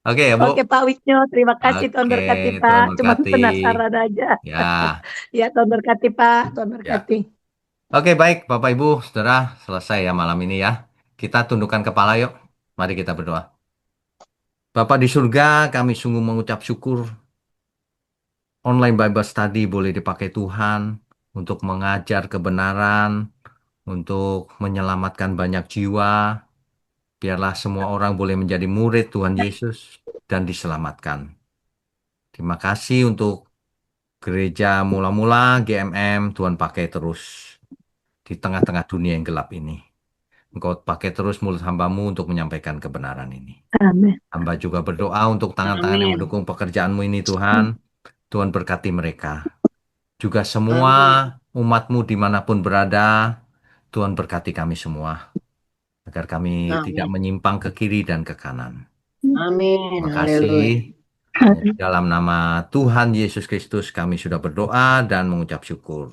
[SPEAKER 1] Oke ya, Bu.
[SPEAKER 9] Oke, Pak Wisnu, terima kasih. Tuhan
[SPEAKER 1] Oke,
[SPEAKER 9] berkati, Pak.
[SPEAKER 1] Tuhan
[SPEAKER 9] Cuma
[SPEAKER 1] berkati.
[SPEAKER 9] penasaran aja.
[SPEAKER 1] Ya,
[SPEAKER 9] Ya, Tuhan berkati, Pak. Tuhan
[SPEAKER 1] ya.
[SPEAKER 9] berkati.
[SPEAKER 1] Oke, baik, Bapak Ibu, Saudara, selesai ya malam ini ya. Kita tundukkan kepala yuk. Mari kita berdoa. Bapak di surga, kami sungguh mengucap syukur. Online Bible Study boleh dipakai Tuhan untuk mengajar kebenaran, untuk menyelamatkan banyak jiwa. Biarlah semua orang boleh menjadi murid Tuhan Yesus dan diselamatkan. Terima kasih untuk gereja mula-mula GMM, Tuhan pakai terus di tengah-tengah dunia yang gelap ini. Engkau pakai terus mulut hambamu untuk menyampaikan kebenaran ini.
[SPEAKER 9] Amin.
[SPEAKER 1] Hamba juga berdoa untuk tangan-tangan yang
[SPEAKER 7] Amin.
[SPEAKER 1] mendukung pekerjaanmu ini Tuhan. Tuhan berkati mereka. Juga semua umatmu dimanapun berada, Tuhan berkati kami semua. Agar kami tidak
[SPEAKER 7] Amin.
[SPEAKER 1] menyimpang ke kiri dan ke kanan.
[SPEAKER 7] Amin.
[SPEAKER 1] Terima
[SPEAKER 7] Haleluya.
[SPEAKER 1] kasih. Dalam nama Tuhan Yesus Kristus kami sudah berdoa dan mengucap syukur.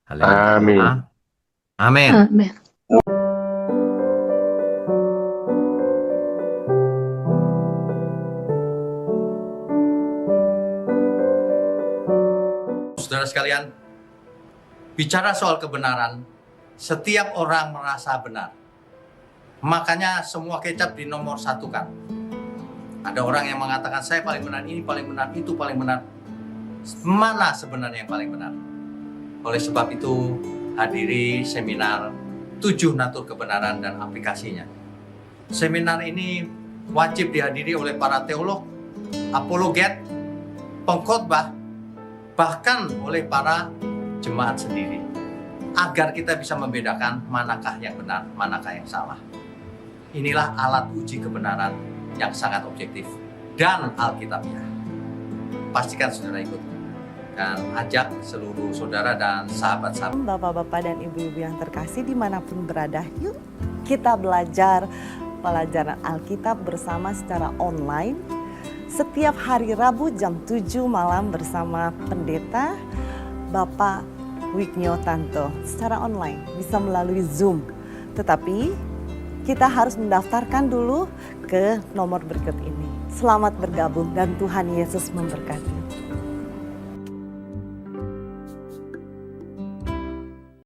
[SPEAKER 1] Haleluya.
[SPEAKER 2] Amin.
[SPEAKER 1] Amin.
[SPEAKER 9] Amin.
[SPEAKER 1] Saudara sekalian, Bicara soal kebenaran, setiap orang merasa benar. Makanya semua kecap dinomor satukan. Ada orang yang mengatakan saya paling benar, ini paling benar, itu paling benar. Mana sebenarnya yang paling benar? Oleh sebab itu, hadiri seminar 7 natur kebenaran dan aplikasinya. Seminar ini wajib dihadiri oleh para teolog, apologet, pengkhotbah, bahkan oleh para jemaat sendiri, agar kita bisa membedakan manakah yang benar, manakah yang salah. Inilah alat uji kebenaran yang sangat objektif dan alkitabiah. Pastikan saudara ikut dan ajak seluruh saudara dan sahabat-sahabat.
[SPEAKER 10] Bapak-bapak dan ibu-ibu yang terkasih dimanapun berada, yuk kita belajar pelajaran Alkitab bersama secara online setiap hari Rabu jam 7 malam bersama Pendeta Bapak Wignio Tanto secara online, bisa melalui Zoom. Tetapi kita harus mendaftarkan dulu ke nomor berikut ini. Selamat bergabung dan Tuhan Yesus memberkati.